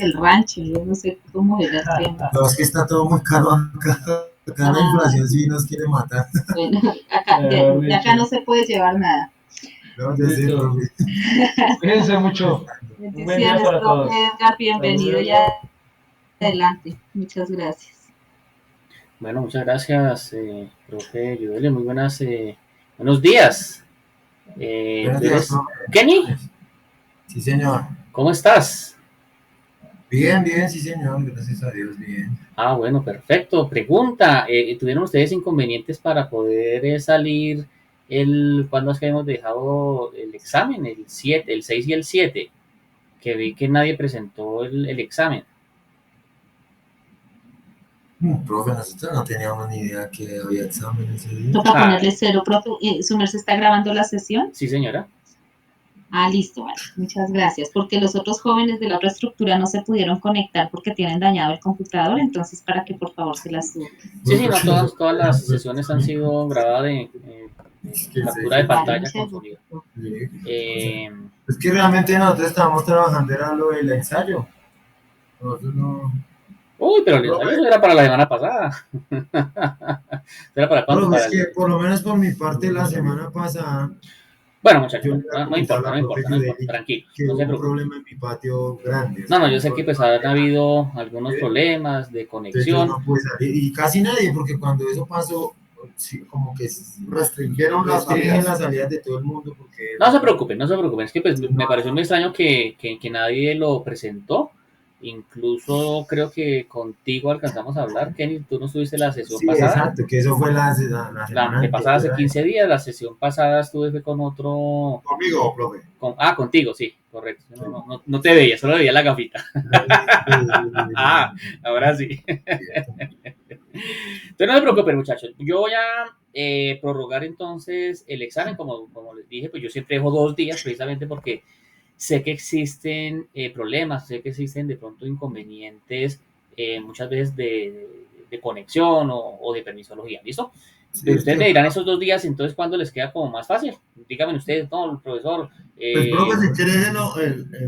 el rancho, yo no sé cómo es el tema. No, es que está todo muy caro acá. Acá la inflación sí nos quiere matar. Bueno, acá, de acá no se puede llevar nada. No, yo sé, profe. Cuídense mucho. Un buen día Bendiciones, para profe todos. Edgar, bienvenido y adelante. Muchas gracias. Bueno, muchas gracias, profe Yudeli. Muy buenos días. Buenos ¿Tú días, eres profe. Kenny? Sí, señor. ¿Cómo estás? Bien, bien, sí, señor. Gracias a Dios, bien. Ah, bueno, perfecto. Pregunta, ¿tuvieron ustedes inconvenientes para poder salir cuándo es que hemos dejado el examen? El 7, el 6 y el 7, que vi que nadie presentó el examen. Profe, nosotros no teníamos ni idea que había examen ese día. Toca ponerle cero, profe. ¿Su merced está grabando la sesión? Sí, señora. Ah, listo, vale. Muchas gracias. Porque los otros jóvenes de la otra estructura no se pudieron conectar porque tienen dañado el computador, entonces para que por favor se las suba. Sí, sí, no, todas las sesiones han sido grabadas de captura de pantalla con sonido. Es que realmente nosotros estábamos trabajando, era lo del ensayo. Nosotros no. Uy, pero el ensayo eso era para la semana pasada. ¿Era para cuándo? Pero es que por lo menos por mi parte la semana pasada. Bueno, muchachos, no importa, tranquilo. Que no hubo se un preocupen. problema en mi patio grande. No, yo sé que pues han habido algunos problemas de conexión. No pude salir, y casi nadie, porque cuando eso pasó, sí, como que restringieron las salidas de todo el mundo. Porque no se preocupen, es que pues me pareció muy extraño que nadie lo presentó. Incluso creo que contigo alcanzamos a hablar, Kenny, tú no estuviste la sesión pasada. Exacto, que eso fue la semana antepasada, hace 15 días, la sesión pasada estuve con otro... ¿Conmigo, profe? Contigo, sí, correcto. No te veía, solo veía la gafita. Ahora sí. Entonces no se preocupen, muchachos. Yo voy a prorrogar entonces el examen, como les dije, pues yo siempre dejo 2 días precisamente porque sé que existen problemas, sé que existen de pronto inconvenientes muchas veces de conexión o de permisología, ¿listo? Sí, ustedes me dirán esos 2 días, entonces, ¿cuándo les queda como más fácil? Díganme ustedes, no, el profesor. Pues, profe, si quieres,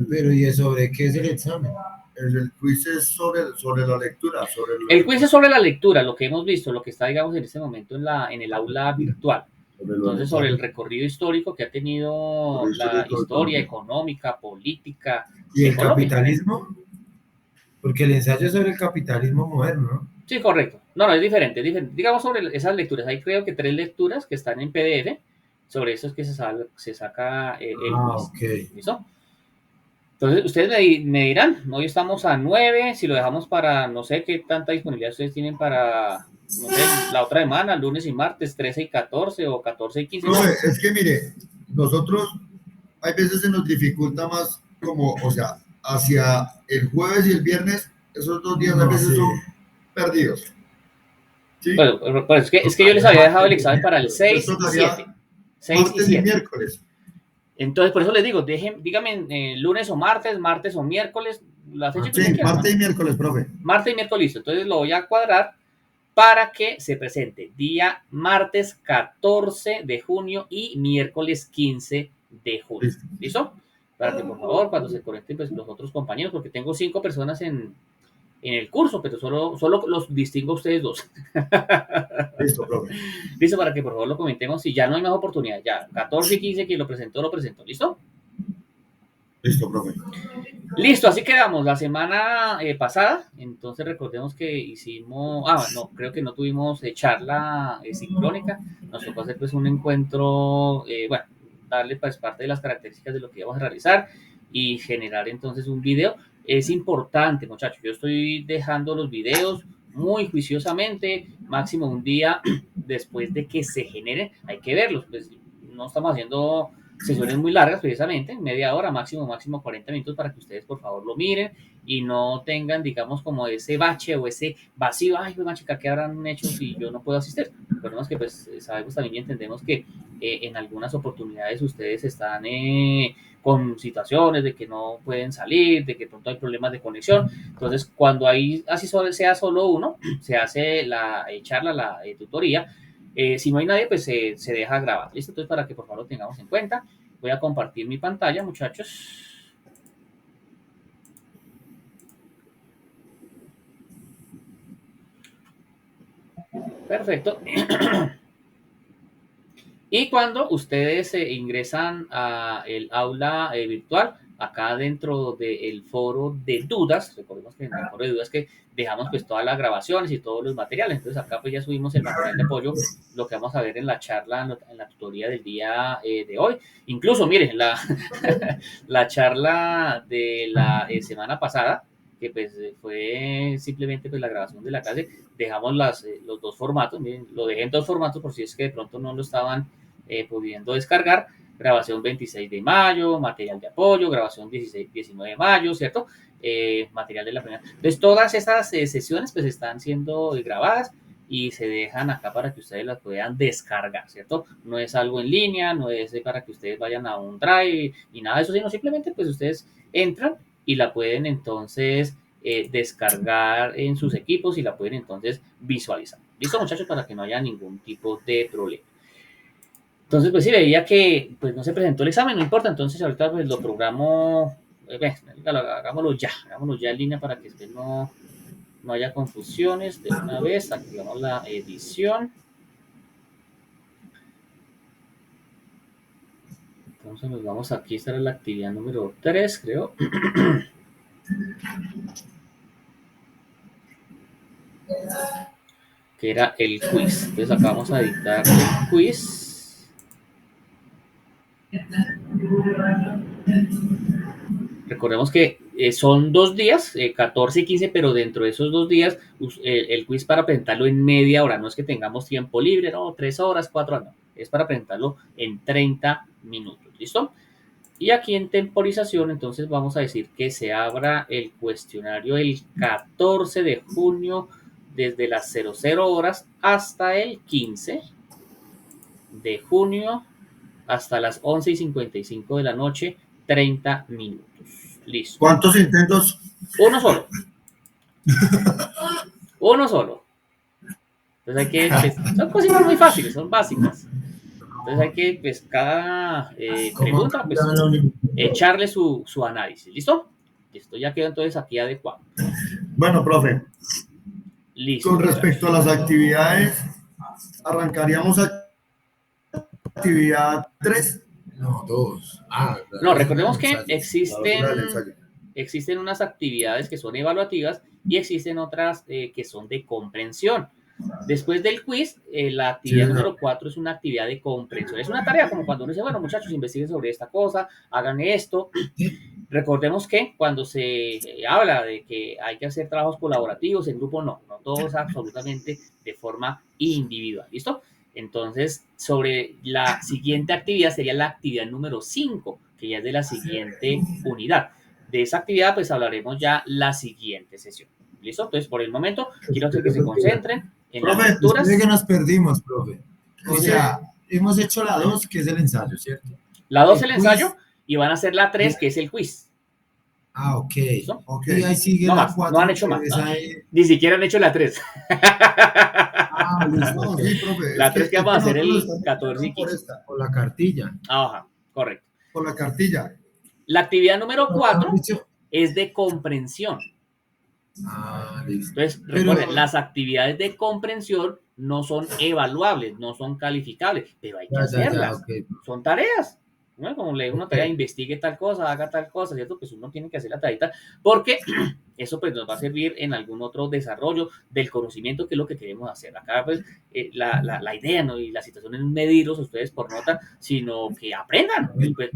pero ¿y sobre qué es el examen? El quiz es sobre la lectura. El quiz es sobre la lectura, lo que hemos visto, lo que está, digamos, en este momento en el aula virtual. Entonces, sobre el recorrido histórico que ha tenido la historia económica, política. ¿Y el capitalismo? Porque el ensayo es sobre el capitalismo moderno, ¿no? Sí, correcto. No, es diferente. Digamos sobre esas lecturas. Hay creo que 3 lecturas que están en PDF. Sobre eso es que se saca el quiz. Okay. ¿Listo? Entonces, ustedes me dirán, hoy estamos a 9, si lo dejamos para, no sé qué tanta disponibilidad ustedes tienen para, no sé, la otra semana, lunes y martes, 13 y 14 o 14 y 15. No, es que mire, nosotros hay veces se nos dificulta más como, o sea, hacia el jueves y el viernes, esos 2 días a veces son perdidos. ¿Sí? Bueno, pues es que yo les había dejado el examen para el 6 y 7. 6 y 7. Miércoles. Entonces, por eso les digo, díganme lunes o martes o miércoles, la fecha que quieran. Martes y miércoles, profe. Martes y miércoles, listo. Entonces lo voy a cuadrar para que se presente día martes 14 de junio y miércoles 15 de junio. ¿Listo? Para que, por favor, cuando se conecten pues, los otros compañeros, porque tengo 5 personas en el curso, pero solo los distingo a ustedes 2. Listo, profe. Listo, para que por favor lo comentemos. Si ya no hay más oportunidad, ya 14 y 15, quien lo presentó. ¿Listo? Listo, profe. Listo, así quedamos la semana pasada. Entonces recordemos que hicimos, creo que no tuvimos charla sincrónica. Nos tocó hacer pues un encuentro, darle pues parte de las características de lo que íbamos a realizar y generar entonces un video. Es importante, muchachos, yo estoy dejando los videos muy juiciosamente, máximo un día después de que se generen, hay que verlos, pues no estamos haciendo sesiones muy largas, precisamente, media hora, máximo 40 minutos para que ustedes por favor lo miren y no tengan, digamos, como ese bache o ese vacío, ay, pues machica, ¿qué habrán hecho si yo no puedo asistir? Recordemos que pues sabemos también y entendemos que en algunas oportunidades ustedes están con situaciones de que no pueden salir, de que pronto hay problemas de conexión, entonces cuando ahí así sea solo uno, se hace la charla, la tutoría. Si no hay nadie, pues se deja grabar. ¿Listo? Entonces, para que por favor lo tengamos en cuenta, voy a compartir mi pantalla, muchachos. Perfecto. Y cuando ustedes ingresan a el aula virtual, acá dentro del foro de dudas, recordemos que en el foro de dudas que dejamos pues todas las grabaciones y todos los materiales, entonces acá pues ya subimos el material de apoyo, lo que vamos a ver en la charla, en la tutoría del día de hoy. Incluso, miren, la charla de la semana pasada, que pues fue simplemente pues la grabación de la clase, dejamos los dos formatos, miren, lo dejé en dos formatos por si es que de pronto no lo estaban pudiendo descargar. Grabación 26 de mayo, material de apoyo, grabación 19 de mayo, ¿cierto? Material de la primera. Entonces, todas estas sesiones pues están siendo grabadas y se dejan acá para que ustedes las puedan descargar, ¿cierto? No es algo en línea, no es para que ustedes vayan a un drive y nada de eso, sino simplemente pues ustedes entran y la pueden entonces descargar en sus equipos y la pueden entonces visualizar. ¿Listo, muchachos? Para que no haya ningún tipo de problema. Entonces, pues sí, veía que pues no se presentó el examen, no importa, entonces ahorita pues lo programo, hagámoslo ya en línea para que después no haya confusiones de una vez, activamos la edición. Entonces nos vamos aquí, esta era la actividad número 3, creo. Que era el quiz. Entonces acá vamos a editar el quiz. Recordemos que son 2 días, 14 y 15, pero dentro de esos 2 días, el quiz para presentarlo en media hora, no es que tengamos tiempo libre, no, 3 horas, 4 horas, no, es para presentarlo en 30 minutos, ¿listo? Y aquí en temporización, entonces vamos a decir que se abra el cuestionario el 14 de junio desde las 00 horas hasta el 15 de junio hasta las 11:55 de la noche, 30 minutos. Listo. ¿Cuántos intentos? Uno solo. Uno solo. Entonces hay que, son cositas muy fáciles, son básicas. Entonces hay que, pues, cada pregunta, pues, echarle su análisis. ¿Listo? Listo, ya quedó entonces aquí adecuado. Bueno, profe. Listo. Con respecto a las actividades, arrancaríamos actividad 3. No, 2. No, recordemos que existen unas actividades que son evaluativas y existen otras que son de comprensión. Después del quiz, la actividad número 4 es una actividad de comprensión. Es una tarea como cuando uno dice, bueno, muchachos, investiguen sobre esta cosa, hagan esto. Recordemos que cuando se habla de que hay que hacer trabajos colaborativos en grupo, no todos absolutamente de forma individual. ¿Listo? Entonces, sobre la siguiente actividad sería la actividad número 5, que ya es de la siguiente unidad. De esa actividad, pues hablaremos ya la siguiente sesión. ¿Listo? Entonces, por el momento, quiero que se concentren en las lecturas. Profe, que nos perdimos, profe. O sea, hemos hecho la 2, que es el ensayo, ¿cierto? La 2 es el ensayo y van a hacer la 3, que es el quiz. Ah, ok. Okay. Y ahí sigue no la más, 4. no han hecho más. Ni siquiera han hecho la 3. No, sí, profe. La 3 que vamos a hacer el 14 y 15. Por la cartilla. Ajá, correcto. Por la cartilla. La actividad número 4 es de comprensión. Listo. Entonces, recuerden, las actividades de comprensión no son evaluables, no son calificables, pero hay que hacerlas. Okay. Son tareas. ¿No? Como leer una tarea, investigue tal cosa, haga tal cosa, ¿cierto? Pues uno tiene que hacer la tarea porque eso pues nos va a servir en algún otro desarrollo del conocimiento, que es lo que queremos hacer. Acá pues la idea, ¿no? Y la situación es medirlos ustedes por nota, sino que aprendan. Pues,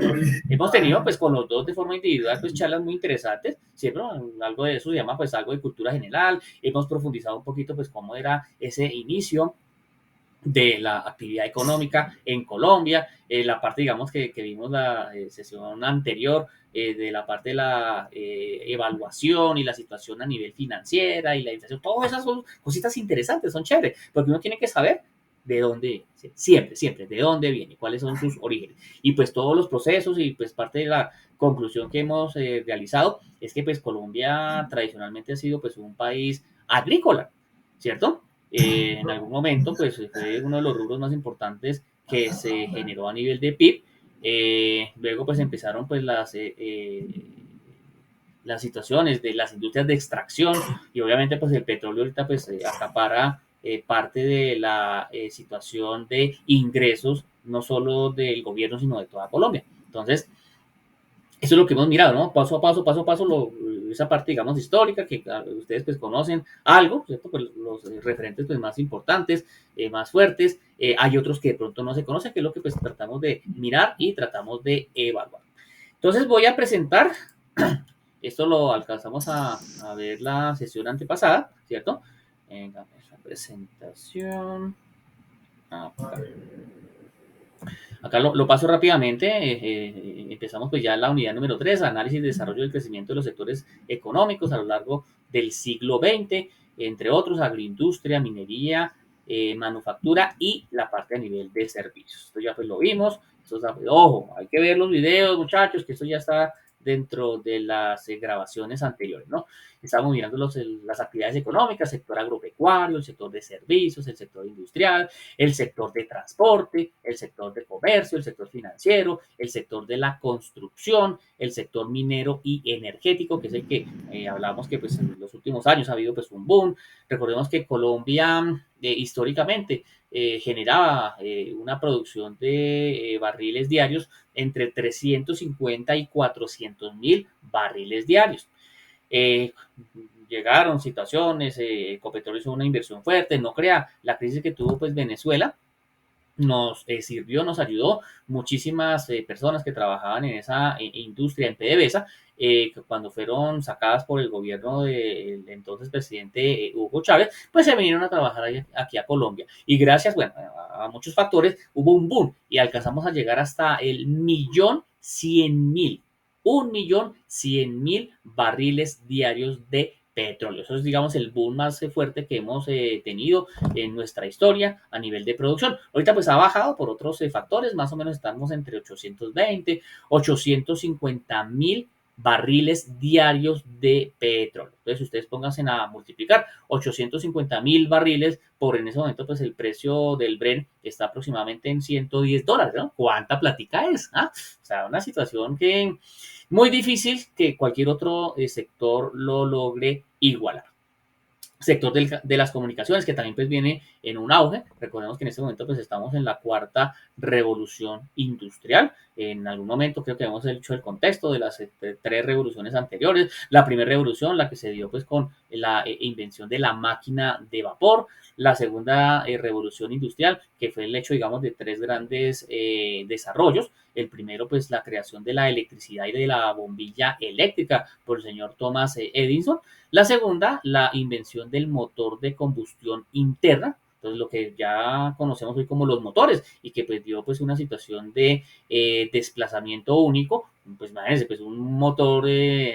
hemos tenido pues con los dos de forma individual pues charlas muy interesantes, siempre algo de eso se llama pues algo de cultura general, hemos profundizado un poquito pues cómo era ese inicio de la actividad económica en Colombia, la parte, digamos, que vimos la sesión anterior, de la parte de la evaluación y la situación a nivel financiera y la inflación, todas esas son cositas interesantes, son chéveres, porque uno tiene que saber de dónde, siempre, de dónde viene, cuáles son sus orígenes. Y pues todos los procesos y pues parte de la conclusión que hemos realizado es que pues Colombia tradicionalmente ha sido pues un país agrícola, ¿cierto? En algún momento, pues fue uno de los rubros más importantes que se generó a nivel de PIB. Luego, pues empezaron pues las situaciones de las industrias de extracción y obviamente pues el petróleo ahorita pues acapara parte de la situación de ingresos, no solo del gobierno, sino de toda Colombia. Entonces, eso es lo que hemos mirado, ¿no? Paso a paso, esa parte, digamos, histórica, que ustedes pues conocen algo, ¿cierto? Pues los referentes pues más importantes, más fuertes, hay otros que de pronto no se conocen, que es lo que pues tratamos de mirar y tratamos de evaluar. Entonces voy a presentar, esto lo alcanzamos a ver la sesión antepasada, ¿cierto? Venga, esa presentación. Acá lo paso rápidamente. Empezamos pues ya en la unidad número 3, análisis y desarrollo del crecimiento de los sectores económicos a lo largo del siglo XX, entre otros, agroindustria, minería, manufactura y la parte a nivel de servicios. Esto ya pues lo vimos. Ojo, hay que ver los videos, muchachos, que esto ya está dentro de las grabaciones anteriores, ¿no? Estamos mirando las actividades económicas, sector agropecuario, el sector de servicios, el sector industrial, el sector de transporte, el sector de comercio, el sector financiero, el sector de la construcción, el sector minero y energético, que es el que hablamos que pues en los últimos años ha habido pues un boom. Recordemos que Colombia históricamente generaba una producción de barriles diarios entre 350 y 400.000 barriles diarios. Llegaron situaciones, Ecopetrol hizo una inversión fuerte, no crea, la crisis que tuvo pues Venezuela nos sirvió, nos ayudó. Muchísimas personas que trabajaban en esa industria en PDVSA, cuando fueron sacadas por el gobierno del entonces presidente Hugo Chávez, pues se vinieron a trabajar aquí a Colombia. Y gracias, bueno, a muchos factores, hubo un boom y alcanzamos a llegar hasta el 1.100.000, 1.100.000 barriles diarios de petróleo. Eso es, digamos, el boom más fuerte que hemos tenido en nuestra historia a nivel de producción. Ahorita pues ha bajado por otros factores, más o menos estamos entre 820, 850.000 barriles diarios de petróleo. Entonces ustedes pónganse a multiplicar 850.000 barriles por, en ese momento pues el precio del Brent está aproximadamente en $110, ¿no? ¿Cuánta platica es? ¿Ah? O sea, una situación que muy difícil que cualquier otro sector lo logre igualar. Sector de las comunicaciones, que también pues viene en un auge. Recordemos que en este momento pues estamos en la cuarta revolución industrial. En algún momento creo que hemos hecho el contexto de las tres revoluciones anteriores. La primera revolución, la que se dio pues con la invención de la máquina de vapor. La segunda revolución industrial, que fue el hecho, digamos, de tres grandes desarrollos. El primero, pues, la creación de la electricidad y de la bombilla eléctrica por el señor Thomas Edison. La segunda, la invención del motor de combustión interna, entonces lo que ya conocemos hoy como los motores, y que pues dio pues una situación de desplazamiento único. Pues imagínense, pues un motor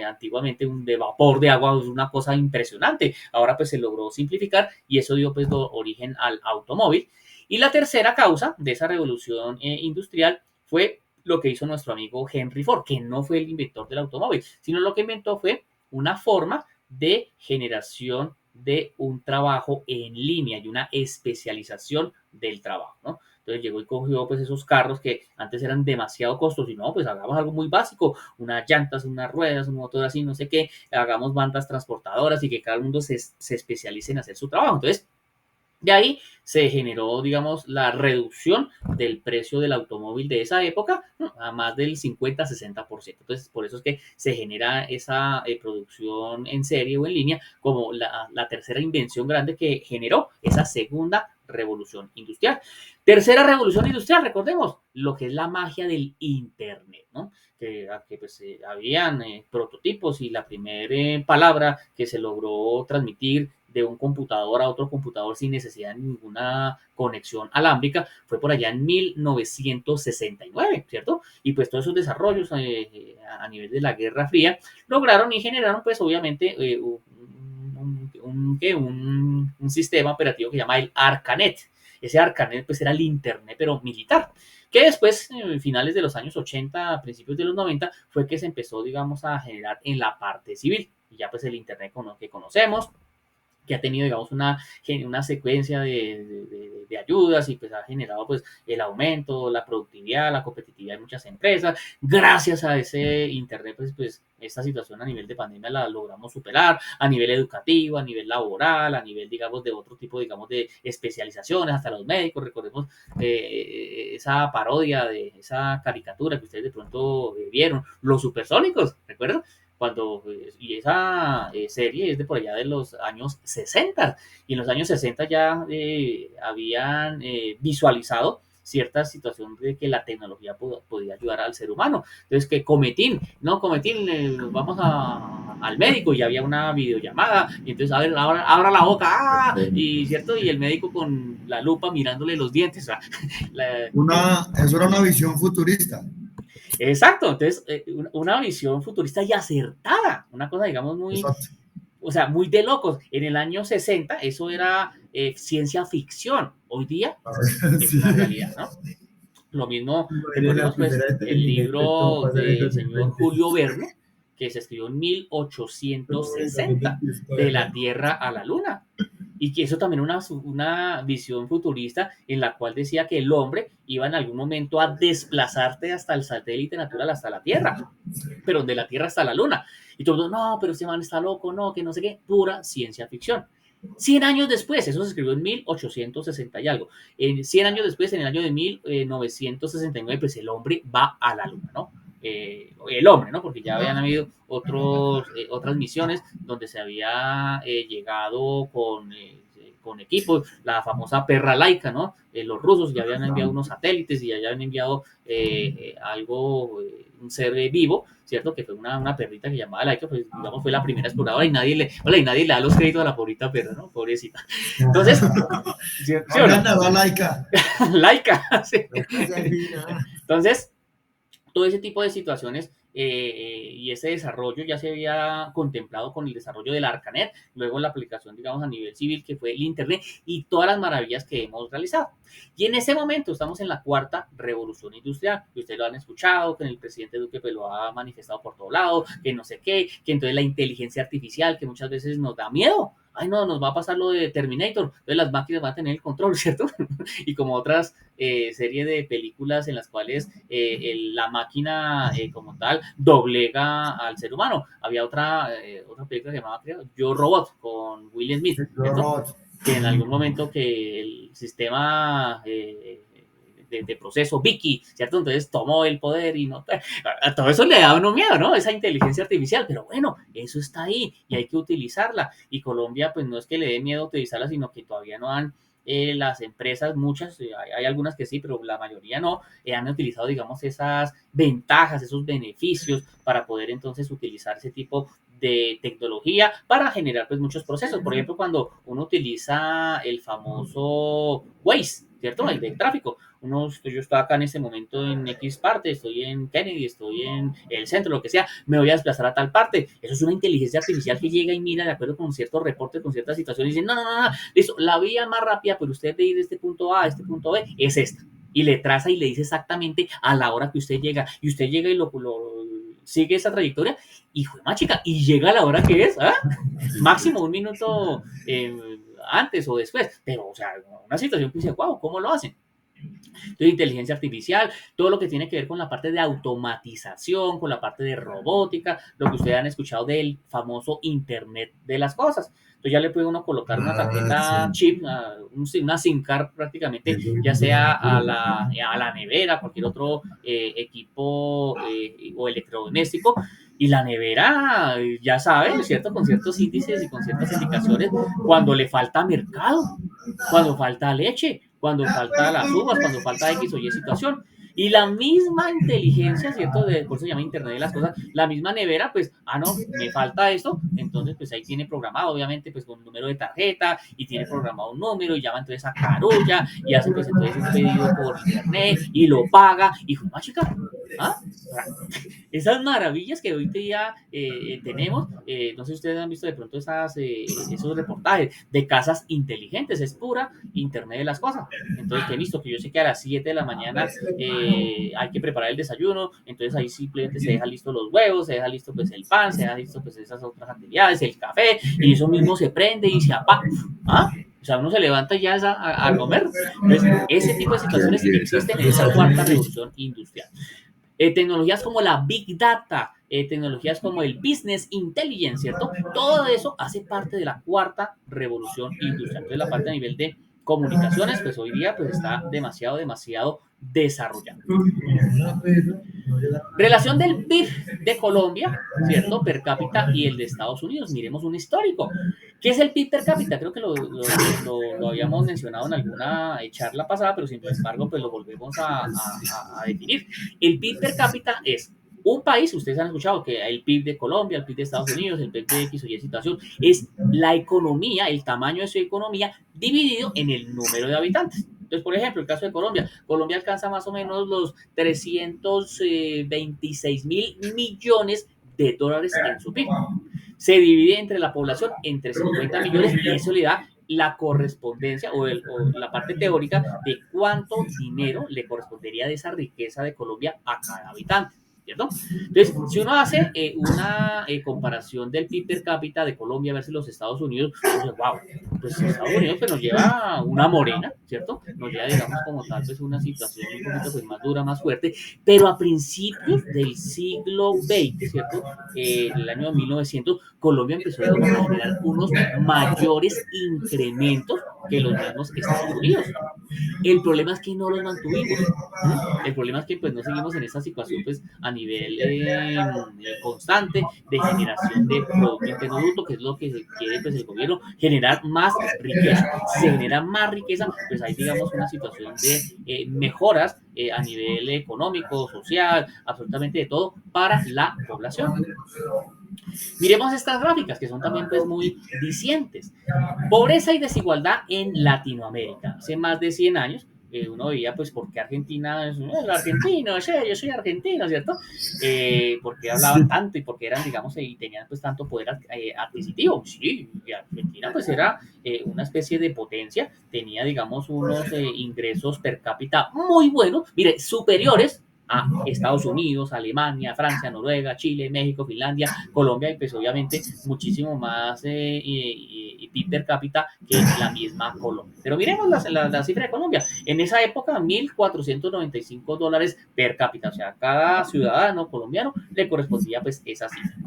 antiguamente de vapor de agua es una cosa impresionante. Ahora pues se logró simplificar y eso dio pues origen al automóvil. Y la tercera causa de esa revolución industrial fue lo que hizo nuestro amigo Henry Ford, que no fue el inventor del automóvil, sino lo que inventó fue una forma de generación de un trabajo en línea y una especialización del trabajo, ¿no? Entonces llegó y cogió pues esos carros que antes eran demasiado costosos y no, pues hagamos algo muy básico, unas llantas, unas ruedas, un motor así, no sé qué, hagamos bandas transportadoras y que cada uno se especialice en hacer su trabajo. Entonces, de ahí se generó, digamos, la reducción del precio del automóvil de esa época, ¿no?, a más del 50-60%. Entonces, por eso es que se genera esa producción en serie o en línea como la tercera invención grande que generó esa segunda revolución industrial. Tercera revolución industrial, recordemos, lo que es la magia del Internet, ¿no? Que pues, habían prototipos y la primera palabra que se logró transmitir de un computador a otro computador sin necesidad de ninguna conexión alámbrica fue por allá en 1969, ¿cierto? Y pues todos esos desarrollos a nivel de la Guerra Fría lograron y generaron pues obviamente un sistema operativo que se llama el ARCANET. Ese ARCANET pues era el Internet pero militar, que después, en finales de los años 80, a principios de los 90, fue que se empezó, digamos, a generar en la parte civil. Y ya pues el Internet que conocemos, que ha tenido, digamos, una secuencia de ayudas y pues ha generado pues el aumento, la productividad, la competitividad de muchas empresas. Gracias a ese Internet, pues esta situación a nivel de pandemia la logramos superar, a nivel educativo, a nivel laboral, a nivel, digamos, de otro tipo, digamos, de especializaciones, hasta los médicos. Recordemos esa parodia de esa caricatura que ustedes de pronto vieron, Los Supersónicos, ¿recuerdan? Y esa serie es de por allá de los años 60, y en los años 60 ya habían visualizado cierta situación de que la tecnología podía ayudar al ser humano. Entonces, que Cometín, vamos al médico, y había una videollamada, y entonces, a ver, abra la boca, ¡ah! Y cierto, y el médico con la lupa mirándole los dientes. Eso era una visión futurista. Exacto, entonces una visión futurista y acertada, una cosa, digamos, muy, o sea, muy de locos. En el año 60 eso era ciencia ficción, hoy día es una realidad, ¿no? Lo mismo, recordemos pues el libro del señor Julio Verne, que se escribió en 1860, de la Tierra a la Luna. Y que eso también una visión futurista en la cual decía que el hombre iba en algún momento a desplazarse hasta el satélite natural, hasta la Tierra, pero de la Tierra hasta la Luna. Y todo el mundo, no, pero este man está loco, no, que no sé qué, pura ciencia ficción. 100 años después, eso se escribió en 1860 y algo, 100 años después, en el año de 1969, pues el hombre va a la Luna, ¿no? El hombre, ¿no? Porque ya habían habido otras misiones donde se había llegado con equipos, la famosa perra laica, ¿no? Los rusos ya habían enviado unos satélites y ya habían enviado un ser vivo, ¿cierto? Que fue una perrita que llamaba Laika, pues digamos fue la primera exploradora, y nadie le da los créditos a la pobrita perra, ¿no? Pobrecita. Entonces, ¿sí o no? Laika, sí. Entonces, todo ese tipo de situaciones y ese desarrollo ya se había contemplado con el desarrollo del Arcanet, luego la aplicación, digamos, a nivel civil, que fue el Internet, y todas las maravillas que hemos realizado. Y en ese momento estamos en la cuarta revolución industrial, que ustedes lo han escuchado, que el presidente Duque pues, lo ha manifestado por todo lado, que no sé qué, que entonces la inteligencia artificial, que muchas veces nos da miedo. Ay, no, nos va a pasar lo de Terminator, entonces las máquinas van a tener el control, ¿cierto? Y como otras serie de películas en las cuales la máquina como tal doblega al ser humano. Había otra película que se llamaba, creo, Yo Robot, con Will Smith, ¿cierto? Que en algún momento que el sistema de proceso Vicky, ¿cierto? Entonces tomó el poder y no, a todo eso le da uno miedo, ¿no? Esa inteligencia artificial, pero bueno, eso está ahí y hay que utilizarla. Y Colombia, pues no es que le dé miedo utilizarla, sino que todavía no han las empresas, muchas, hay algunas que sí, pero la mayoría no, han utilizado, digamos, esas ventajas, esos beneficios para poder entonces utilizar ese tipo de tecnología para generar pues muchos procesos. Por ejemplo, cuando uno utiliza el famoso Waze, ¿cierto? El de tráfico. Yo estoy acá en este momento en X parte, estoy en Kennedy, estoy en el centro, lo que sea, me voy a desplazar a tal parte. Eso es una inteligencia artificial que llega y mira de acuerdo con ciertos reportes, con ciertas situaciones, y dice, no, listo, la vía más rápida, pero usted de ir de este punto A a este punto B es esta. Y le traza y le dice exactamente a la hora que usted llega, y usted llega y lo sigue esa trayectoria, y fue más chica, y llega a la hora que es, ¿ah? Máximo un minuto antes o después, pero, o sea, una situación que dice, wow, ¿cómo lo hacen? Entonces, inteligencia artificial, todo lo que tiene que ver con la parte de automatización, con la parte de robótica, lo que ustedes han escuchado del famoso Internet de las cosas. Entonces ya le puede uno colocar una tarjeta chip, una SIM card prácticamente, ya sea a la nevera, cualquier otro equipo o electrodoméstico, y la nevera, ya sabe, ¿cierto? Con ciertos índices y con ciertas indicaciones, cuando le falta mercado, cuando falta leche, cuando falta las uvas, cuando falta X o Y situación. Y la misma inteligencia, ¿cierto? Por eso se llama Internet de las cosas, la misma nevera, pues, no, me falta esto, entonces, pues ahí tiene programado, obviamente, pues con un número de tarjeta, y tiene programado un número, y llama entonces a Carulla, y hace pues entonces un pedido por Internet, y lo paga, y fue más chica, ¿ah? esas maravillas que hoy día tenemos, no sé si ustedes han visto de pronto esos reportajes de casas inteligentes, es pura Internet de las cosas. Entonces, que listo, que yo sé que a las 7 de la mañana hay que preparar el desayuno, entonces ahí simplemente se deja listo los huevos, se deja listo pues el pan, se deja listo pues esas otras actividades, el café, y eso mismo se prende y se apaga. ¿Ah? O sea, uno se levanta ya a comer. Entonces, ese tipo de situaciones existen en esa cuarta revolución industrial. Tecnologías como la Big Data, tecnologías como el Business Intelligence, ¿cierto? Todo eso hace parte de la cuarta revolución industrial. Entonces, la parte a nivel de comunicaciones, pues hoy día pues está demasiado desarrollada. Relación del PIB de Colombia, ¿cierto? Per cápita y el de Estados Unidos. Miremos un histórico. ¿Qué es el PIB per cápita? Creo que lo habíamos mencionado en alguna charla pasada, pero sin embargo, pues lo volvemos a definir. El PIB per cápita es un país, ustedes han escuchado que el PIB de Colombia, el PIB de Estados Unidos, el PIB de X o Y situación, es la economía, el tamaño de su economía dividido en el número de habitantes. Entonces, por ejemplo, el caso de Colombia. Colombia alcanza más o menos los 326 mil millones de dólares en su PIB. Se divide entre la población entre 50 millones y eso le da la correspondencia o la parte teórica de cuánto dinero le correspondería de esa riqueza de Colombia a cada habitante. ¿Cierto? Entonces, si uno hace una comparación del PIB per cápita de Colombia versus los Estados Unidos, pues, wow, pues Estados Unidos pues, nos lleva una morena, ¿cierto? Nos lleva, digamos, como tal vez una situación un poquito pues, más dura, más fuerte, pero a principios del siglo XX, ¿cierto? El año 1900, Colombia empezó a generar unos mayores incrementos que los mismos Estados Unidos. El problema es que no los mantuvimos. El problema es que pues no seguimos en esta situación pues a nivel constante de generación de Producto Interno Bruto, que es lo que quiere pues el gobierno, generar más riqueza. Si se genera más riqueza, pues hay digamos una situación de mejoras a nivel económico, social, absolutamente de todo para la población. Miremos estas gráficas que son también pues muy dicientes. Pobreza y desigualdad en Latinoamérica. Hace más de 100 años uno veía pues por qué Argentina es el argentino, yo soy argentino, ¿cierto? ¿Por qué hablaban tanto y por qué eran, digamos, y tenían pues tanto poder adquisitivo? Sí, y Argentina pues era una especie de potencia, tenía digamos unos ingresos per cápita muy buenos, mire, superiores a Estados Unidos, Alemania, Francia, Noruega, Chile, México, Finlandia, Colombia, y pues obviamente muchísimo más PIB per cápita que la misma Colombia. Pero miremos la cifra de Colombia. En esa época, $1,495 per cápita, o sea, cada ciudadano colombiano le correspondía pues esa cifra.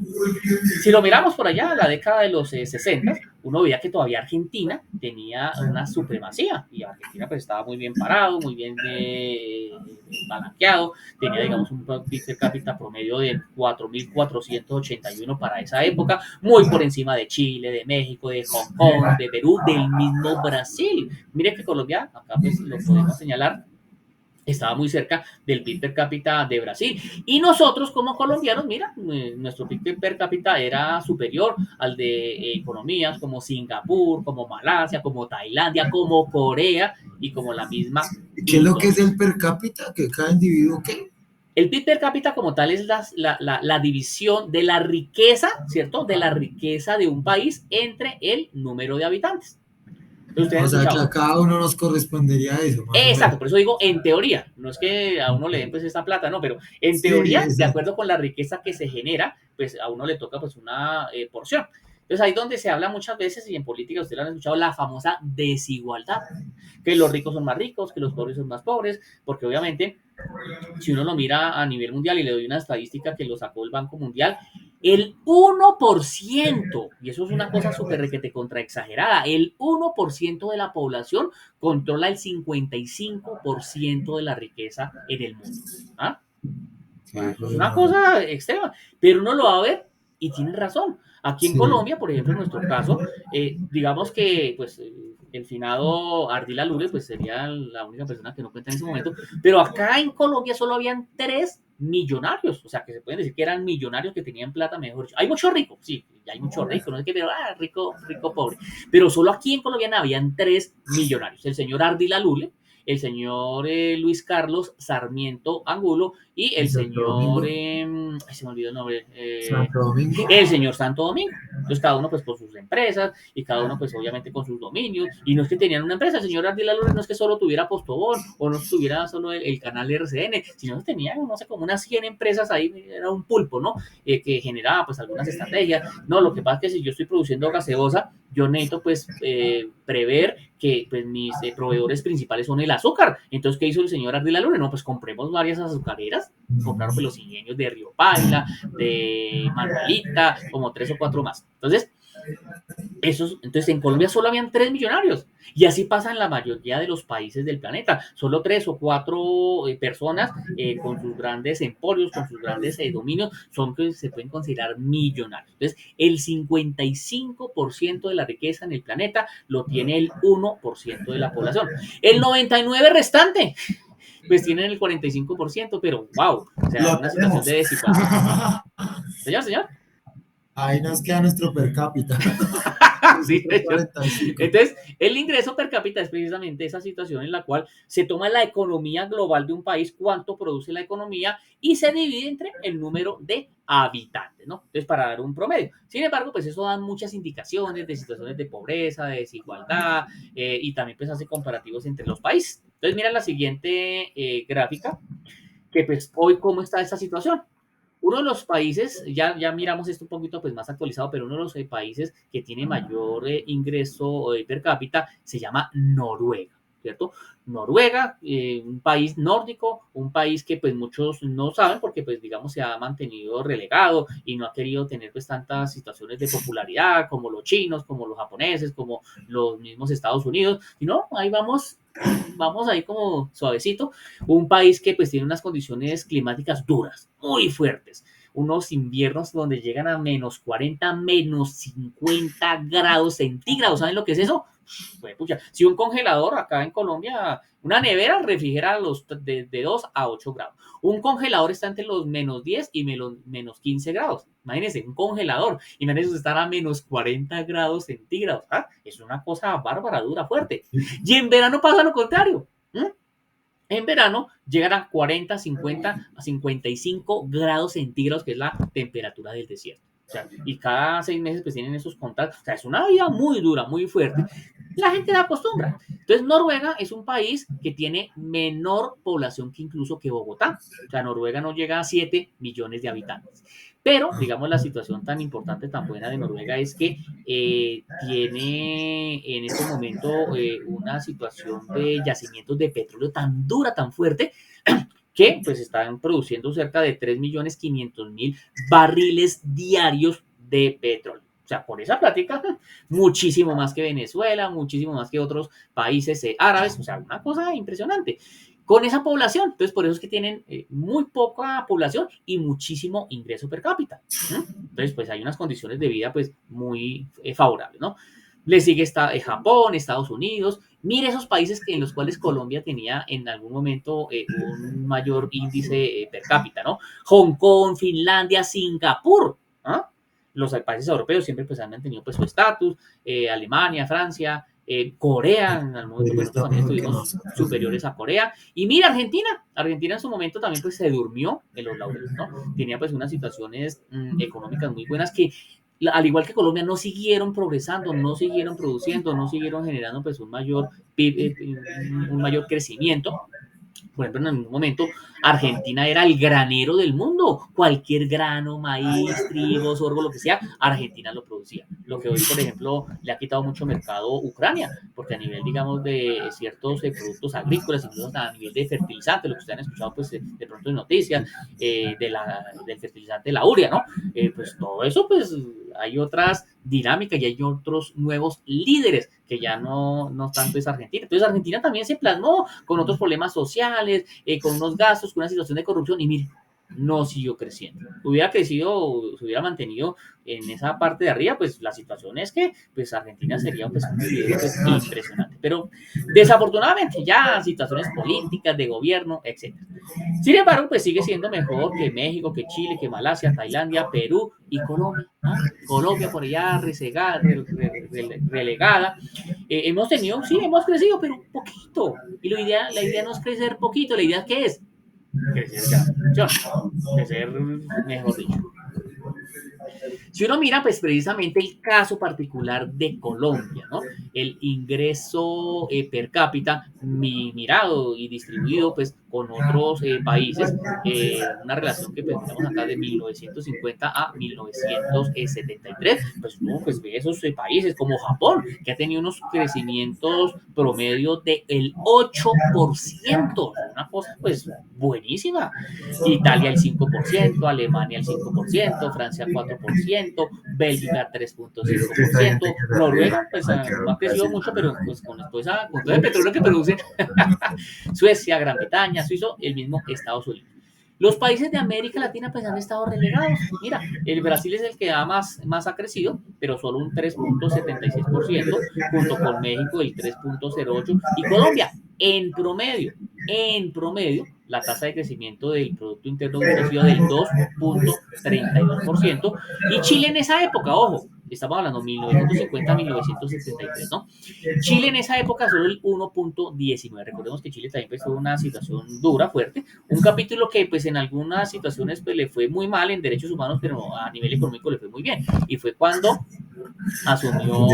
Si lo miramos por allá, la década de los 60, uno veía que todavía Argentina tenía una supremacía y Argentina pues estaba muy bien parado, muy bien balanceado, tenía digamos un PIB per cápita promedio de 4.481 para esa época, muy por encima de Chile, de México, de Hong Kong, de Perú, del mismo Brasil. Mire que Colombia, acá pues lo podemos señalar, estaba muy cerca del PIB per cápita de Brasil. Y nosotros como colombianos, mira, nuestro PIB per cápita era superior al de economías como Singapur, como Malasia, como Tailandia, como Corea y como la misma. ¿Qué es lo que es el per cápita? ¿Que cada individuo qué? El PIB per cápita como tal es la división de la riqueza, ¿cierto? De la riqueza de un país entre el número de habitantes. O sea, que a cada uno nos correspondería eso. Exacto, por eso digo en teoría, no es que a uno le den pues esta plata, no, pero en teoría, de acuerdo con la riqueza que se genera, pues a uno le toca pues una porción. Entonces ahí donde se habla muchas veces, y en política ustedes lo han escuchado, la famosa desigualdad, que los ricos son más ricos, que los pobres son más pobres, porque obviamente si uno lo mira a nivel mundial, y le doy una estadística que lo sacó el Banco Mundial, el 1%, y eso es una cosa súper requete contra exagerada, el 1% de la población controla el 55% de la riqueza en el mundo. ¿Ah? Eso es una cosa extrema, pero uno lo va a ver y tiene razón. Aquí en Colombia, por ejemplo, en nuestro caso, digamos que pues el finado Ardila Lule pues sería la única persona que no cuenta en ese momento, pero acá en Colombia solo habían 3 millonarios, o sea, que se pueden decir que eran millonarios que tenían plata, mejor dicho. Hay muchos ricos, sí, hay muchos ricos, no es que, pero rico, pobre, pero solo aquí en Colombia habían 3 millonarios. El señor Ardila Lule, el señor Luis Carlos Sarmiento Angulo y el señor, se me olvidó el nombre, Santo Domingo. el señor Santo Domingo. Entonces cada uno pues con sus empresas y cada uno pues obviamente con sus dominios, y no es que tenían una empresa, el señor Ardila López no es que solo tuviera Postobón o no tuviera solo el canal RCN, sino que tenía, no sé, como unas 100 empresas ahí, era un pulpo, ¿no? Que generaba pues algunas estrategias. No, lo que pasa es que si yo estoy produciendo gaseosa, yo necesito pues prever que pues mis proveedores principales son el azúcar. Entonces, ¿qué hizo el señor Ardila Luna? No, pues compremos varias azucareras, compraron pues los ingenios de Río Paila, de Manuelita, como 3 o 4 más. Entonces en Colombia solo habían 3 millonarios, y así pasa en la mayoría de los países del planeta. Solo 3 o 4 personas con sus grandes emporios, con sus grandes dominios, son que se pueden considerar millonarios. Entonces, el 55% de la riqueza en el planeta lo tiene el 1% de la población. El 99% restante pues tienen el 45%, pero wow, o sea, una situación de desigualdad. Señor. Ahí nos queda nuestro per cápita. Sí, entonces, el ingreso per cápita es precisamente esa situación en la cual se toma la economía global de un país, cuánto produce la economía, y se divide entre el número de habitantes, ¿no? Entonces, para dar un promedio. Sin embargo, pues eso da muchas indicaciones de situaciones de pobreza, de desigualdad, y también pues hace comparativos entre los países. Entonces, mira la siguiente gráfica, que pues hoy cómo está esta situación. Uno de los países, ya miramos esto un poquito pues más actualizado, pero uno de los países que tiene mayor ingreso per cápita se llama Noruega, ¿cierto? Noruega, un país nórdico, un país que pues muchos no saben porque pues digamos se ha mantenido relegado y no ha querido tener pues tantas situaciones de popularidad como los chinos, como los japoneses, como los mismos Estados Unidos, y no, ahí vamos ahí como suavecito, un país que pues tiene unas condiciones climáticas duras, muy fuertes, unos inviernos donde llegan a menos 40, menos 50 grados centígrados. ¿Saben lo que es eso? Pues, pucha, si un congelador acá en Colombia, una nevera refrigera de 2 a 8 grados. Un congelador está entre los menos 10 y menos 15 grados. Imagínense, un congelador. Imagínense estar a menos 40 grados centígrados. ¿Ah? Es una cosa bárbara, dura, fuerte. Y en verano pasa lo contrario. En verano llegan a 40, 50, a 55 grados centígrados, que es la temperatura del desierto. O sea, y cada 6 meses pues tienen esos contactos. O sea, es una vida muy dura, muy fuerte. La gente la acostumbra. Entonces, Noruega es un país que tiene menor población que incluso que Bogotá. O sea, Noruega no llega a 7 millones de habitantes. Pero, digamos, la situación tan importante, tan buena de Noruega es que tiene en este momento una situación de yacimientos de petróleo tan dura, tan fuerte, que pues están produciendo cerca de 3.500.000 barriles diarios de petróleo. O sea, por esa plática, muchísimo más que Venezuela, muchísimo más que otros países árabes, o sea, una cosa impresionante. Con esa población, entonces por eso es que tienen muy poca población y muchísimo ingreso per cápita. Entonces, pues hay unas condiciones de vida pues muy favorables, ¿no? Le sigue Japón, Estados Unidos. Mire esos países en los cuales Colombia tenía en algún momento un mayor índice per cápita, ¿no? Hong Kong, Finlandia, Singapur, ¿ah? Los países europeos siempre pues han mantenido pues su estatus, Alemania, Francia, Corea, en algún momento pues, nosotros también estuvimos superiores a Corea. Y mira, Argentina en su momento también pues se durmió en los laureles, ¿no? Tenía pues unas situaciones económicas muy buenas que, al igual que Colombia, no siguieron progresando, no siguieron produciendo, no siguieron generando pues un mayor PIB, un mayor crecimiento. Por ejemplo, en un momento Argentina era el granero del mundo. Cualquier grano, maíz, trigo, sorgo, lo que sea, Argentina lo producía. Lo que hoy, por ejemplo, le ha quitado mucho mercado a Ucrania, porque a nivel, digamos, de ciertos productos agrícolas, incluso a nivel de fertilizantes, lo que ustedes han escuchado pues, de pronto en noticias, del fertilizante de la urea, ¿no? Pues todo eso, pues hay otras dinámicas y hay otros nuevos líderes que ya no tanto es Argentina. Entonces Argentina también se plasmó con otros problemas sociales, con unos gastos, con una situación de corrupción, y mire, no siguió creciendo. Hubiera crecido, se hubiera mantenido en esa parte de arriba, pues la situación es que pues Argentina sería pues, un video pues, impresionante. Pero desafortunadamente ya situaciones políticas, de gobierno, etc. Sin embargo, pues sigue siendo mejor que México, que Chile, que Malasia, Tailandia, Perú y Colombia. ¿No? Colombia por allá relegada. Hemos tenido, sí, hemos crecido, pero un poquito. Y la idea no es crecer poquito, la idea ¿qué es? Crecer ya, crecer, mejor dicho. Si uno mira, pues precisamente el caso particular de Colombia, ¿no? El ingreso per cápita mirado y distribuido, pues, con otros países, una relación que pues, tenemos acá de 1950 a 1973, pues uno pues, ve esos países como Japón, que ha tenido unos crecimientos promedio del 8%, una cosa pues buenísima. Italia el 5%, Alemania el 5%, Francia 4%, Bélgica 3.5%, Noruega pues no ha crecido mucho, pero pues con todo el petróleo que producen, Suecia, Gran Bretaña, Suiza, el mismo Estados Unidos. Los países de América Latina pues han estado relegados. Mira, el Brasil es el que más ha crecido, pero solo un 3.76%, junto con México el 3.08% y Colombia en promedio, la tasa de crecimiento del Producto Interno Bruto ha sido del 2.32%, y Chile en esa época, ojo, estamos hablando de 1950 a 1973, ¿no? Chile en esa época solo el 1.19. Recordemos que Chile también pues, tuvo una situación dura, fuerte, un capítulo que pues en algunas situaciones pues, le fue muy mal en derechos humanos, pero a nivel económico le fue muy bien, y fue cuando asumió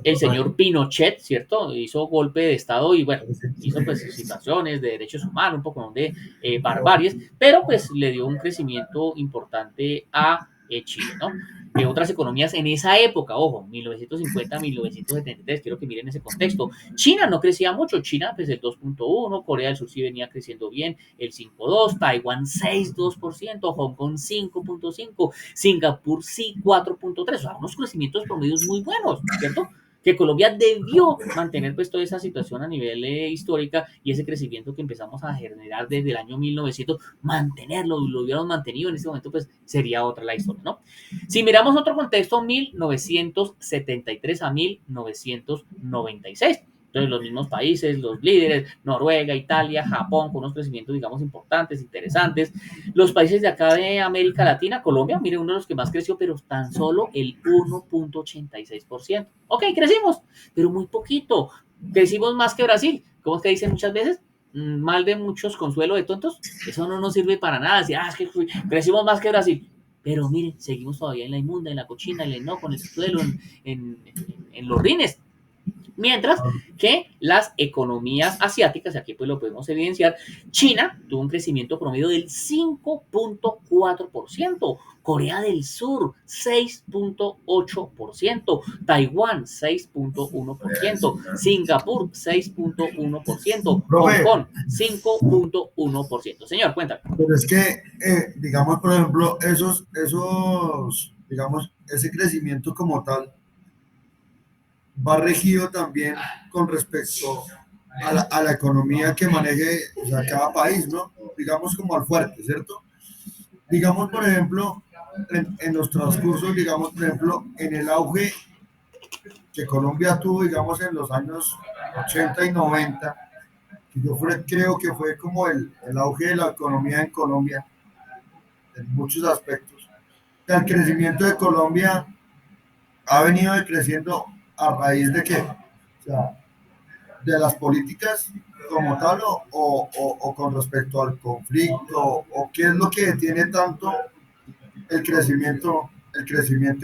el señor Pinochet, ¿cierto? Hizo golpe de Estado y bueno, hizo pues situaciones de derechos humanos, un poco de barbaries, pero pues le dio un crecimiento importante a Chile, ¿no? Que otras economías en esa época, ojo, 1950, 1973, quiero que miren ese contexto. China no crecía mucho, China pues el 2.1, Corea del Sur sí venía creciendo bien, el 5.2, Taiwán 6.2%, Hong Kong 5.5, Singapur sí 4.3, o sea, unos crecimientos promedios muy buenos, ¿cierto? Que Colombia debió mantener pues toda esa situación a nivel histórica y ese crecimiento que empezamos a generar desde el año 1900, mantenerlo, lo hubiéramos mantenido en este momento pues sería otra la historia, ¿no? Si miramos otro contexto, 1973 a 1996, entonces los mismos países, los líderes, Noruega, Italia, Japón, con unos crecimientos, digamos, importantes, interesantes. Los países de acá de América Latina, Colombia, mire, uno de los que más creció, pero tan solo el 1.86%. Ok, crecimos, pero muy poquito. Crecimos más que Brasil. ¿Cómo es que dicen muchas veces? Mal de muchos, consuelo de tontos. Eso no nos sirve para nada. Decir, es que crecimos más que Brasil. Pero miren, seguimos todavía en la inmunda, en la cochina, en el enojo, en el suelo, en los rines. Mientras que las economías asiáticas, aquí pues lo podemos evidenciar, China tuvo un crecimiento promedio del 5.4%, Corea del Sur 6.8%, Taiwán 6.1%, Singapur 6.1%, Hong Kong 5.1%. Señor, cuéntame. Pero es que, digamos, por ejemplo, digamos, ese crecimiento como tal, va regido también con respecto a la economía que maneje, o sea, cada país, ¿no? Digamos como al fuerte, ¿cierto? Digamos, por ejemplo, en los transcursos, digamos, por ejemplo, en el auge que Colombia tuvo, digamos, en los años 80 y 90, que yo creo que fue como el auge de la economía en Colombia, en muchos aspectos. El crecimiento de Colombia ha venido creciendo a raíz de qué, o sea, de las políticas como tal o con respecto al conflicto o qué es lo que detiene tanto el crecimiento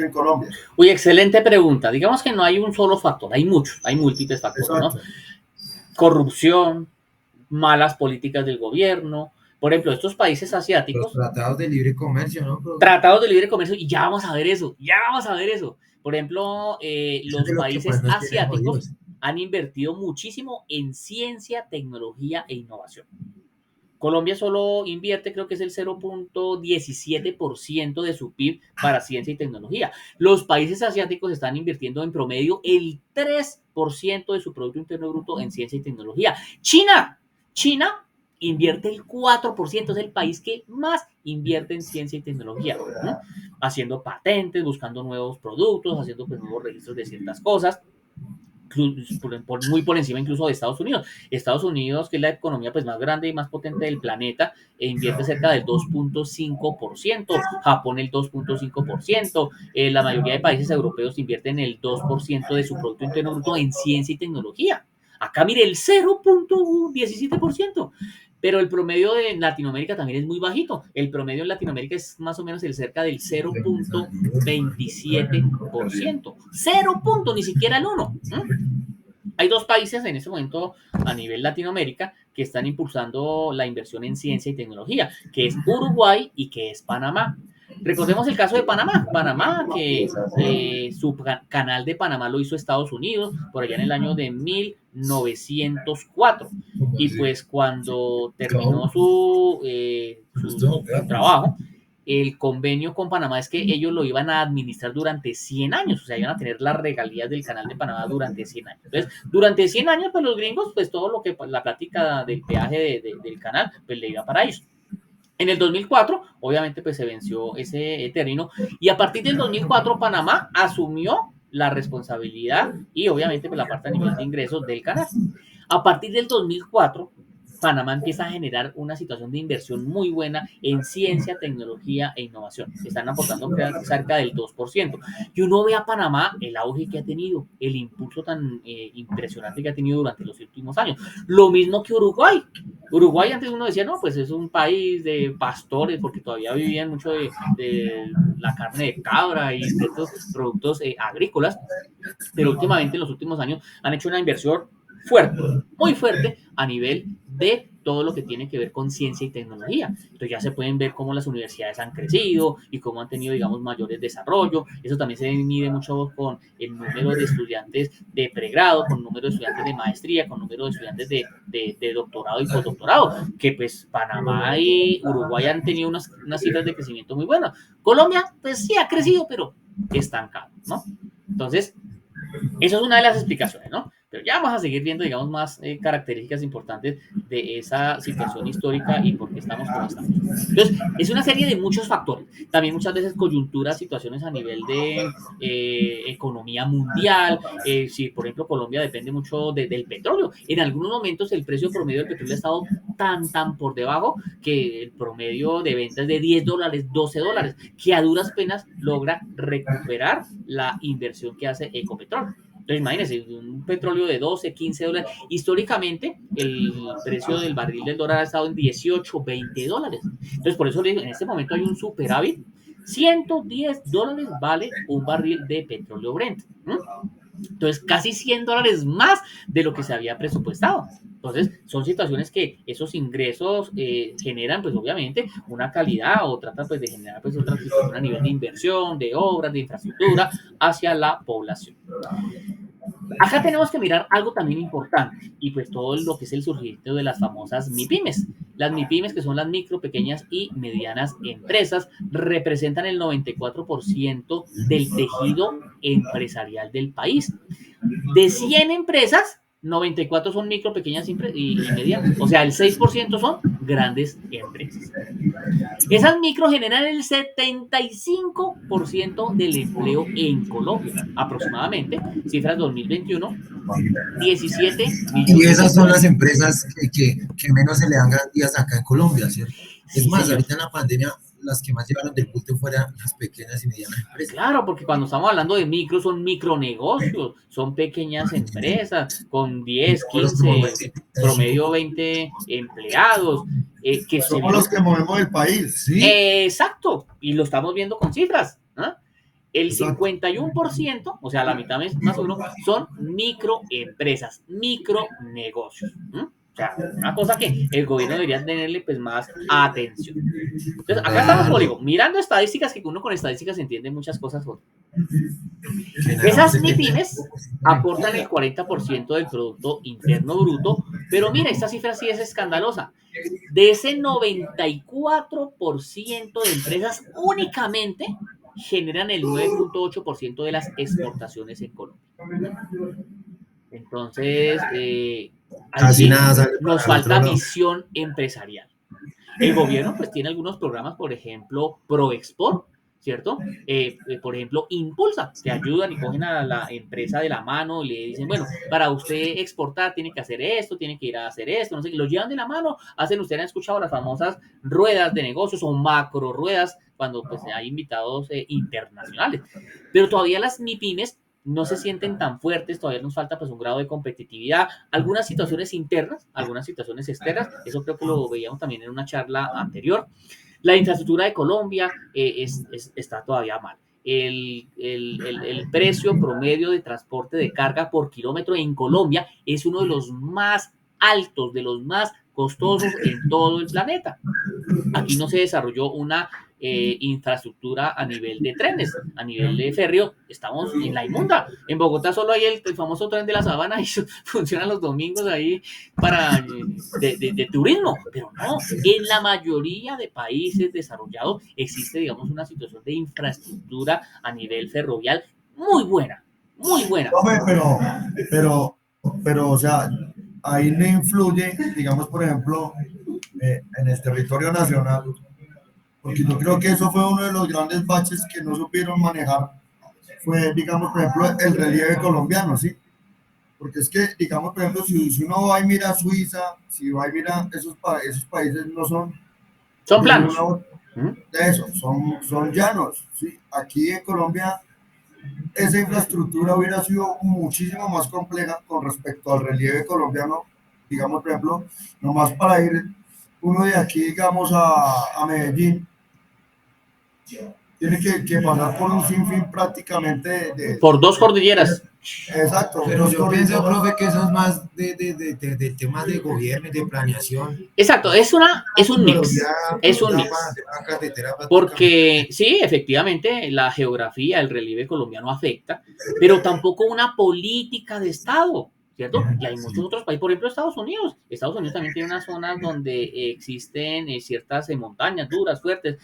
en Colombia. Uy, excelente pregunta. Digamos que no hay un solo factor, hay muchos, hay múltiples factores, ¿no? Corrupción, malas políticas del gobierno. Por ejemplo, estos países asiáticos. Los tratados de libre comercio, ¿no? Tratados de libre comercio, y ya vamos a ver eso. Por ejemplo, los países asiáticos han invertido muchísimo en ciencia, tecnología e innovación. Colombia solo invierte, creo que es el 0.17% de su PIB para ciencia y tecnología. Los países asiáticos están invirtiendo en promedio el 3% de su Producto Interno Bruto en ciencia y tecnología. China invierte el 4%, es el país que más invierte en ciencia y tecnología, ¿no? Haciendo patentes, buscando nuevos productos, haciendo pues, nuevos registros de ciertas cosas, muy por encima incluso de Estados Unidos. Estados Unidos, que es la economía pues, más grande y más potente del planeta, invierte cerca del 2.5%, Japón el 2.5%, la mayoría de países europeos invierten el 2% de su Producto Interno Bruto en ciencia y tecnología. Acá mire el 0.17%. Pero el promedio de Latinoamérica también es muy bajito. El promedio en Latinoamérica es más o menos el cerca del 0.27%. 0 punto, ni siquiera el 1. Hay dos países en este momento a nivel Latinoamérica que están impulsando la inversión en ciencia y tecnología, que es Uruguay y que es Panamá. Recordemos el caso de Panamá. Panamá, que su canal de Panamá lo hizo Estados Unidos por allá en el año de 1904. Y pues cuando terminó su trabajo, el convenio con Panamá es que ellos lo iban a administrar durante 100 años, o sea, iban a tener las regalías del canal de Panamá durante 100 años. Entonces, durante 100 años, pues los gringos, pues todo lo que, pues, la plática del peaje del canal, pues le iba para ellos. En el 2004, obviamente, pues se venció ese término y a partir del 2004 Panamá asumió la responsabilidad y obviamente pues, la parte a nivel de ingresos del canal. A partir del 2004, Panamá empieza a generar una situación de inversión muy buena en ciencia, tecnología e innovación. Están aportando cerca del 2%. Y uno ve a Panamá el auge que ha tenido, el impulso tan impresionante que ha tenido durante los últimos años. Lo mismo que Uruguay. Uruguay antes uno decía, no, pues es un país de pastores, porque todavía vivían mucho de la carne de cabra y ciertos productos agrícolas, pero últimamente en los últimos años han hecho una inversión fuerte, muy fuerte a nivel de todo lo que tiene que ver con ciencia y tecnología. Entonces ya se pueden ver cómo las universidades han crecido y cómo han tenido, digamos, mayores desarrollo. Eso también se mide mucho con el número de estudiantes de pregrado, con el número de estudiantes de maestría, con el número de estudiantes de doctorado y postdoctorado, que pues Panamá y Uruguay han tenido unas cifras de crecimiento muy buenas. Colombia, pues sí ha crecido, pero estancado, ¿no? Entonces, eso es una de las explicaciones, ¿no? Pero ya vamos a seguir viendo, digamos, más características importantes de esa situación histórica y por qué estamos como estamos. Entonces, es una serie de muchos factores. También muchas veces coyunturas, situaciones a nivel de economía mundial. Si, por ejemplo, Colombia depende mucho del petróleo. En algunos momentos el precio promedio del petróleo ha estado tan por debajo que el promedio de ventas es de $10, $12, que a duras penas logra recuperar la inversión que hace Ecopetrol. Entonces, imagínense, un petróleo de 12, 15 dólares. Históricamente, el precio del barril del dólar ha estado en 18, 20 dólares. Entonces, por eso le digo, en este momento hay un superávit. $110 vale un barril de petróleo Brent. Entonces, casi $100 más de lo que se había presupuestado. Entonces, son situaciones que esos ingresos generan, pues obviamente, una calidad o tratan pues, de generar pues, otra situación a nivel de inversión, de obras, de infraestructura hacia la población. Acá tenemos que mirar algo también importante y pues todo lo que es el surgimiento de las famosas MIPYMES. Las MIPYMES, que son las micro, pequeñas y medianas empresas, representan el 94% del tejido empresarial del país. De 100 empresas, 94 son micro, pequeñas y medianas. O sea, el 6% son grandes empresas. Esas micro generan el 75% del empleo en Colombia, aproximadamente, cifras 2021, 17 millones. Y esas son las empresas que menos se le dan garantías acá en Colombia, ¿cierto? Es Sí, más, señor. ahorita en la pandemia, las que más llevaron del punto fueran las pequeñas y medianas empresas. Claro, porque cuando estamos hablando de micro, son micronegocios, son pequeñas empresas con 10, 15, promedio 20 empleados. Que Somos los que movemos el país. Sí. Exacto, y lo estamos viendo con cifras. ¿Ah? El Exacto. 51%, o sea, la mitad más uno, son microempresas, micronegocios. O sea, una cosa que el gobierno debería tenerle pues más atención. Entonces, acá estamos, como digo, mirando estadísticas, que uno con estadísticas entiende muchas cosas. Esas MIPYMES aportan el 40% del Producto Interno Bruto, pero mira, esta cifra sí es escandalosa. De ese 94% de empresas únicamente generan el 9.8% de las exportaciones en Colombia. Entonces, Casi allí nada sale nos para el falta otro lado. visión empresarial. El gobierno pues tiene algunos programas, por ejemplo, ProExport, ¿cierto? Por ejemplo, Impulsa, que ayudan y cogen a la empresa de la mano y le dicen, bueno, para usted exportar tiene que hacer esto, tiene que ir a hacer esto, no sé, y lo llevan de la mano, hacen, ustedes han escuchado las famosas ruedas de negocios o macro ruedas cuando pues hay invitados internacionales, pero todavía las MIPIMES no se sienten tan fuertes, todavía nos falta pues un grado de competitividad, algunas situaciones internas, algunas situaciones externas, eso creo que lo veíamos también en una charla anterior. La infraestructura de Colombia está todavía mal. El precio promedio de transporte de carga por kilómetro en Colombia es uno de los más altos, de los más costosos en todo el planeta. Aquí no se desarrolló una infraestructura a nivel de trenes, a nivel de férreo, estamos en la inmunda. En Bogotá solo hay el famoso tren de la Sabana y funciona los domingos ahí para de turismo, pero no, en la mayoría de países desarrollados existe, digamos, una situación de infraestructura a nivel ferrovial muy buena, muy buena. Hombre, pero, o sea, ahí no influye, digamos, por ejemplo, en el territorio nacional, porque yo creo que eso fue uno de los grandes baches que no supieron manejar, fue, digamos, por ejemplo, el relieve colombiano, ¿sí? Porque es que, digamos, por ejemplo, si uno va y mira Suiza, si va y mira esos países no son Son de planos. de eso, son llanos, ¿sí? Aquí en Colombia esa infraestructura hubiera sido muchísimo más compleja con respecto al relieve colombiano, digamos, por ejemplo, nomás para ir uno de aquí, digamos, a Medellín, tiene que pasar por un sinfín prácticamente Por dos cordilleras. Exacto. Pero yo pienso, profe, que eso es más de temas de gobierno y de planeación. Exacto, es un mix. Es un mix. Porque sí, efectivamente, la geografía, el relieve colombiano afecta, pero tampoco una política de Estado, ¿cierto? Y hay muchos otros países, por ejemplo, Estados Unidos. Estados Unidos también tiene unas zonas donde existen ciertas montañas duras, fuertes.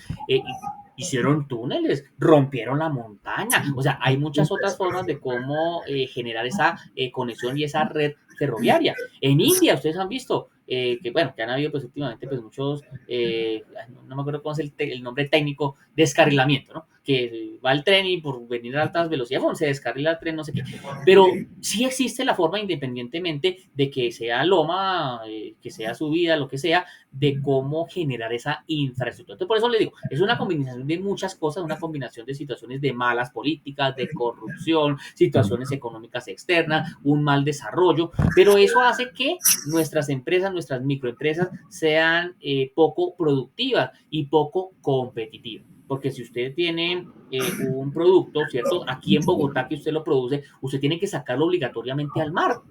Hicieron túneles, rompieron la montaña. O sea, hay muchas otras formas de cómo generar esa conexión y esa red ferroviaria. En India, ustedes han visto que, bueno, que han habido pues últimamente pues muchos, no me acuerdo cómo es el nombre técnico, descarrilamiento, ¿no? Que va el tren y por venir a altas velocidades, bueno, se descarrila el tren, no sé qué. Pero sí existe la forma, independientemente de que sea loma, que sea subida, lo que sea, de cómo generar esa infraestructura. Entonces, por eso le digo, es una combinación de muchas cosas, una combinación de situaciones de malas políticas, de corrupción, situaciones económicas externas, un mal desarrollo, pero eso hace que nuestras empresas, nuestras microempresas sean poco productivas y poco competitivas. Porque si usted tiene un producto, ¿cierto? Aquí en Bogotá que usted lo produce, usted tiene que sacarlo obligatoriamente al mar.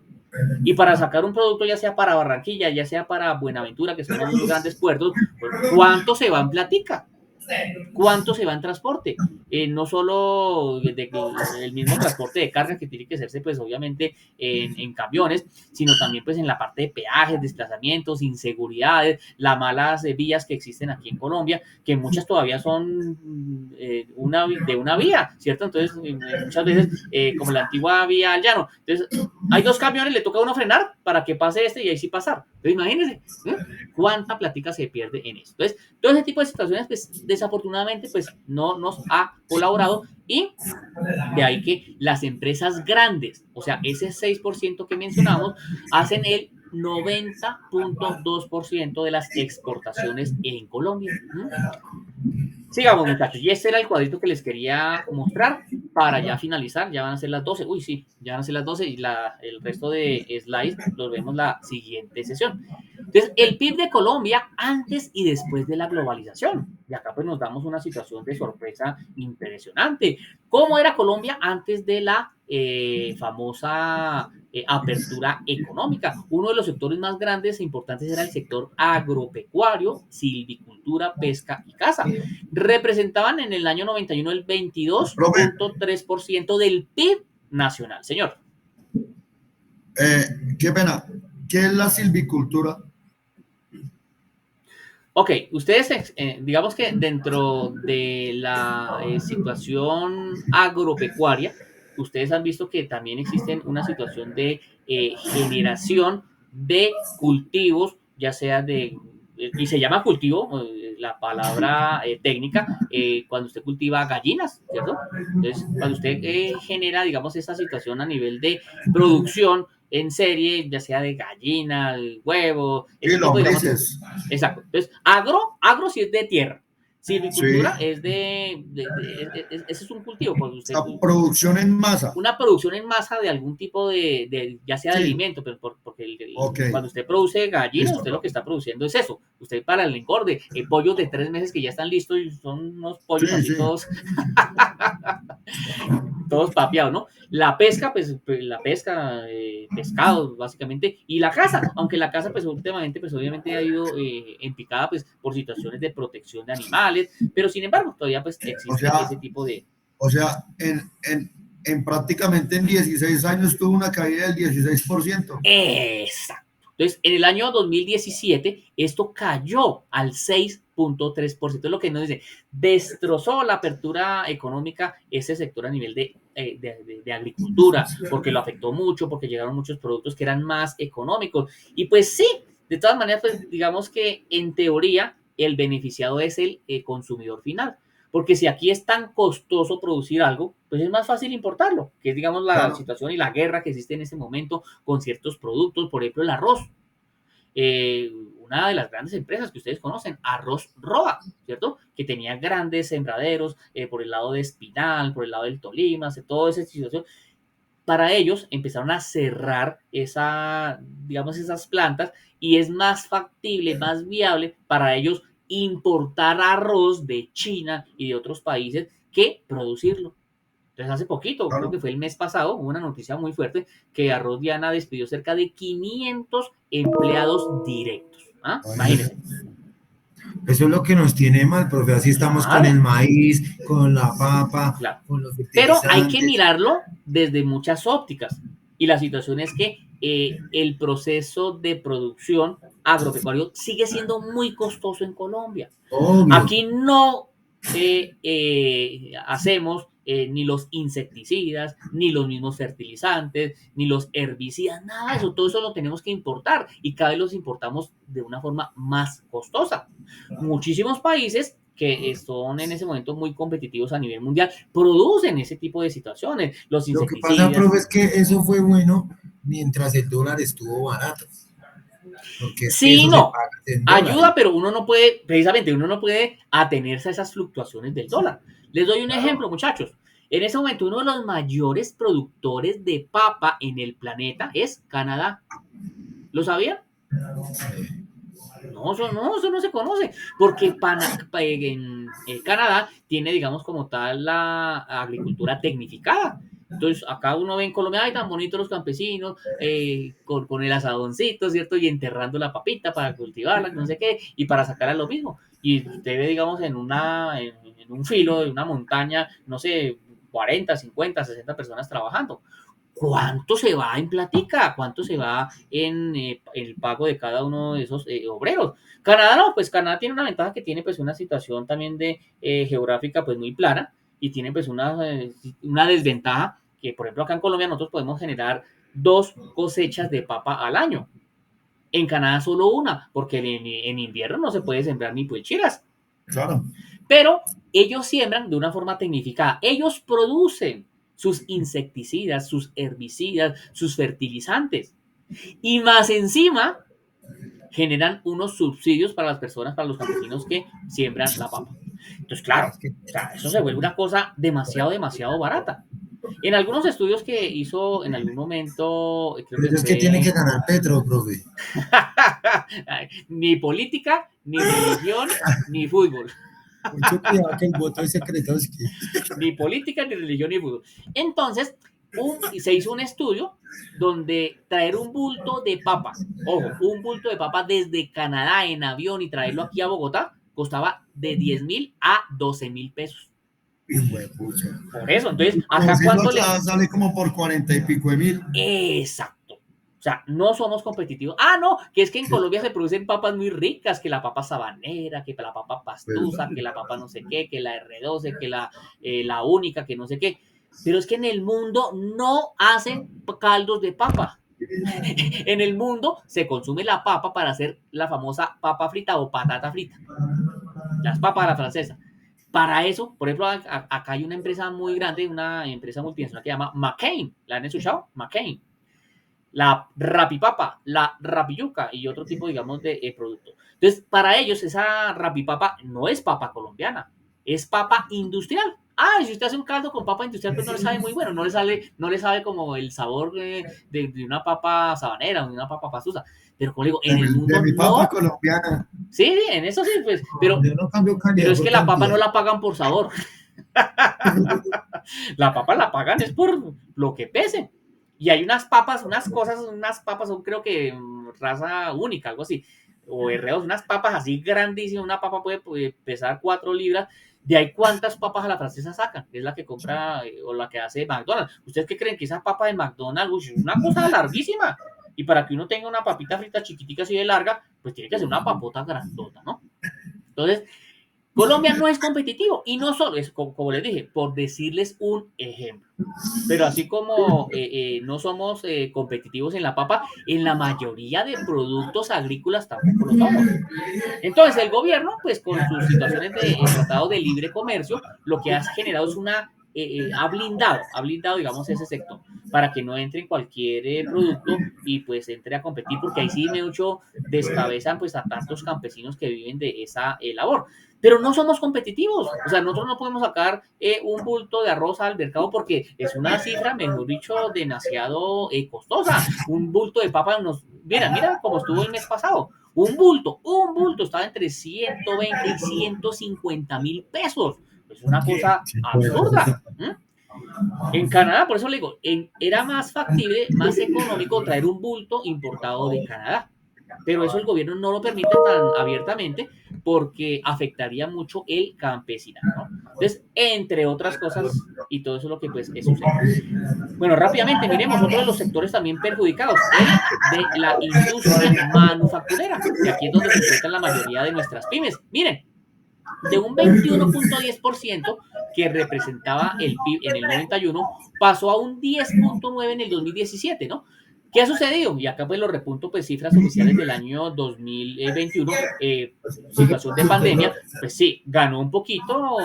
Y para sacar un producto, ya sea para Barranquilla, ya sea para Buenaventura, que son los dos grandes puertos, ¿cuánto se va en platica? ¿Cuánto se va en transporte? No solo el mismo transporte de carga que tiene que hacerse, pues obviamente en camiones, sino también pues en la parte de peajes, desplazamientos, inseguridades, las malas vías que existen aquí en Colombia, que muchas todavía son de una vía, ¿cierto? Entonces, muchas veces, como la antigua vía al llano, entonces hay dos camiones, le toca a uno frenar para que pase este y ahí sí pasar. Entonces, imagínense, cuánta plática se pierde en eso. Entonces, todo ese tipo de situaciones, pues, desafortunadamente, pues, no nos ha colaborado y de ahí que las empresas grandes, o sea, ese 6% que mencionamos, hacen el 90.2% de las exportaciones en Colombia. Sigamos, muchachos. Y este era el cuadrito que les quería mostrar para ya finalizar. Ya van a ser las 12. Uy, sí, ya van a ser las 12 y el resto de slides los vemos la siguiente sesión. Entonces, el PIB de Colombia antes y después de la globalización. Y acá pues nos damos una situación de sorpresa impresionante. ¿Cómo era Colombia antes de la famosa apertura económica? Uno de los sectores más grandes e importantes era el sector agropecuario, silvicultura, pesca y caza. Representaban en el año 91 el 22.3% del PIB nacional. Señor. Qué pena. ¿Qué es la silvicultura? Ok, ustedes, digamos que dentro de la situación agropecuaria, ustedes han visto que también existe una situación de generación de cultivos, ya sea y se llama cultivo, la palabra técnica, cuando usted cultiva gallinas, ¿cierto? Entonces, cuando usted genera, digamos, esta situación a nivel de producción en serie, ya sea de gallina, de huevo, Sí, ese tipo, digamos, lombrices. exacto. Entonces, agro sí es de tierra. Silvicultura Sí. ese es un cultivo, cuando usted La producción en masa. una producción en masa de algún tipo ya sea de Sí. alimento, pero porque Ok. cuando usted produce gallinas, Listo. usted lo que está produciendo es eso. Usted para el engorde, pollos de 3 meses que ya están listos y son unos pollos Sí, así sí. todos papeados, ¿no? La pesca, pues la pesca, pescados básicamente, y la caza, aunque la caza pues últimamente pues obviamente ha ido en picada pues por situaciones de protección de animales, pero sin embargo todavía pues O existe sea, ese tipo de... en prácticamente en 16 años tuvo una caída del 16%. Exacto. Entonces, en el año 2017, esto cayó al 6.3%. Es lo que nos dice, destrozó la apertura económica ese sector a nivel de agricultura, porque lo afectó mucho, porque llegaron muchos productos que eran más económicos. Y pues sí, de todas maneras, pues digamos que en teoría el beneficiado es el consumidor final. Porque si aquí es tan costoso producir algo, pues es más fácil importarlo, que es, digamos, la Claro. situación y la guerra que existe en este momento con ciertos productos, por ejemplo, el arroz. Una de las grandes empresas que ustedes conocen, Arroz Roa, ¿cierto? Que tenía grandes sembraderos por el lado de Espinal, por el lado del Tolima, toda esa situación. Para ellos empezaron a cerrar digamos, esas plantas y es más factible, más viable para ellos importar arroz de China y de otros países que producirlo. Entonces, hace poquito, creo Claro. que fue el mes pasado, hubo una noticia muy fuerte que Arroz Diana despidió cerca de 500 empleados directos. ¿Ah? Imagínense. Eso es lo que nos tiene mal, profe. Así estamos con Claro, el maíz, con la papa, claro. con los Pero hay que fertilizantes. mirarlo desde muchas ópticas. Y la situación es que el proceso de producción agropecuario sigue siendo muy costoso en Colombia. Obvio. Aquí no hacemos ni los insecticidas, ni los mismos fertilizantes, ni los herbicidas, nada de eso. Todo eso lo tenemos que importar y cada vez los importamos de una forma más costosa. Muchísimos países que son en ese momento muy competitivos a nivel mundial producen ese tipo de situaciones. Los Lo que pasa, insecticidas. profe, es que eso fue bueno mientras el dólar estuvo barato. Porque es que Sí, eso se no. paga en Ayuda, dólares. pero uno no puede, precisamente, uno no puede atenerse a esas fluctuaciones del dólar. Les doy un ejemplo, muchachos. En ese momento, uno de los mayores productores de papa en el planeta es Canadá. ¿Lo sabían? Eso no se conoce, porque Canadá tiene, digamos, como tal la agricultura tecnificada. Entonces, acá uno ve en Colombia, ay, tan bonitos los campesinos, con el asadoncito, ¿cierto? Y enterrando la papita para cultivarla, no sé qué, y para sacarla lo mismo. Y usted ve, digamos, en un filo de una montaña, no sé, 40, 50, 60 personas trabajando. ¿Cuánto se va en platica? ¿Cuánto se va en el pago de cada uno de esos obreros? Canadá no, pues Canadá tiene una ventaja que tiene pues una situación también de geográfica pues muy plana y tiene pues una desventaja que por ejemplo acá en Colombia nosotros podemos generar 2 cosechas de papa al año. En Canadá solo una, porque en invierno no se puede sembrar ni puechiras. Claro. Pero ellos siembran de una forma tecnificada. Ellos producen sus insecticidas, sus herbicidas, sus fertilizantes. Y más encima, generan unos subsidios para las personas, para los campesinos que siembran la papa. Entonces, claro, Es que, o sea, eso se vuelve una cosa demasiado, demasiado barata. En algunos estudios que hizo en algún momento, creo que pero es que tiene que fue ganar Petro, profe. ni política, ni religión, ni fútbol. Mucho cuidado que el voto es secreto. Es que... Ni política, ni religión, ni fútbol. Entonces, se hizo un estudio donde traer un bulto de papa, ojo, un bulto de papa desde Canadá en avión y traerlo aquí a Bogotá, costaba de 10.000 a 12.000 pesos. Por eso, entonces, acá Producirlo cuánto le... acá sale como por 40 y pico de mil. Exacto. O sea, no somos competitivos. Ah, no, que es que en Sí. Colombia se producen papas muy ricas, que la papa sabanera, que la papa pastusa, que la papa no sé qué, que la R12, que la única, que no sé qué. Pero es que en el mundo no hacen caldos de papa. En el mundo se consume la papa para hacer la famosa papa frita o patata frita. Las papas a la francesa. Para eso, por ejemplo, acá hay una empresa muy grande, una empresa multinacional que se llama McCain. ¿La han escuchado? McCain. La rapipapa, la rapiyuca y otro tipo, digamos, de producto. Entonces, para ellos, esa rapipapa no es papa colombiana, es papa industrial. Ah, si usted hace un caldo con papa industrial, pues no le sabe muy bueno, no le sabe como el sabor de una papa sabanera o de una papa pastusa. Pero como le digo, en el mundo de mi papa no. colombiana. Sí, en eso sí, pues, pero Yo no cambio calidad es por que la papa cantidad. no la pagan por sabor. La papa la pagan es por lo que pese. Y hay unas papas, son creo que raza única, algo así. O herreos, unas papas así grandísimas. Una papa puede pesar 4 libras. De ahí cuántas papas a la francesa sacan. Es la que compra o la que hace McDonald's. ¿Ustedes qué creen que esa papa de McDonald's es una cosa larguísima? Y para que uno tenga una papita frita chiquitica así de larga, pues tiene que ser una papota grandota, ¿no? Entonces, Colombia no es competitivo y no solo es, como les dije, por decirles un ejemplo. Pero así como no somos competitivos en la papa, en la mayoría de productos agrícolas tampoco lo somos. Entonces el gobierno, pues con sus situaciones de tratado de libre comercio, lo que ha generado es ha blindado, digamos, ese sector para que no entre en cualquier producto y pues entre a competir, porque ahí sí mucho descabezan pues a tantos campesinos que viven de esa labor. Pero no somos competitivos, o sea, nosotros no podemos sacar un bulto de arroz al mercado porque es una cifra, mejor dicho, demasiado costosa. Un bulto de papa mira cómo estuvo el mes pasado. Un bulto estaba entre 120 y 150 mil pesos. Es una cosa absurda. En Canadá, por eso le digo, era más factible, más económico traer un bulto importado de Canadá. Pero eso el gobierno no lo permite tan abiertamente porque afectaría mucho el campesinado, ¿no? Entonces, entre otras cosas, y todo eso es lo que pues sucede. Bueno, rápidamente miremos otro de los sectores también perjudicados, el de la industria manufacturera, que aquí es donde se encuentran la mayoría de nuestras pymes. Miren, de un 21.10% que representaba el PIB en el 91, pasó a un 10.9% en el 2017, ¿no? ¿Qué ha sucedido? Y acá pues lo repunto, pues cifras oficiales del año 2021, situación de pandemia, pues sí, ganó un poquito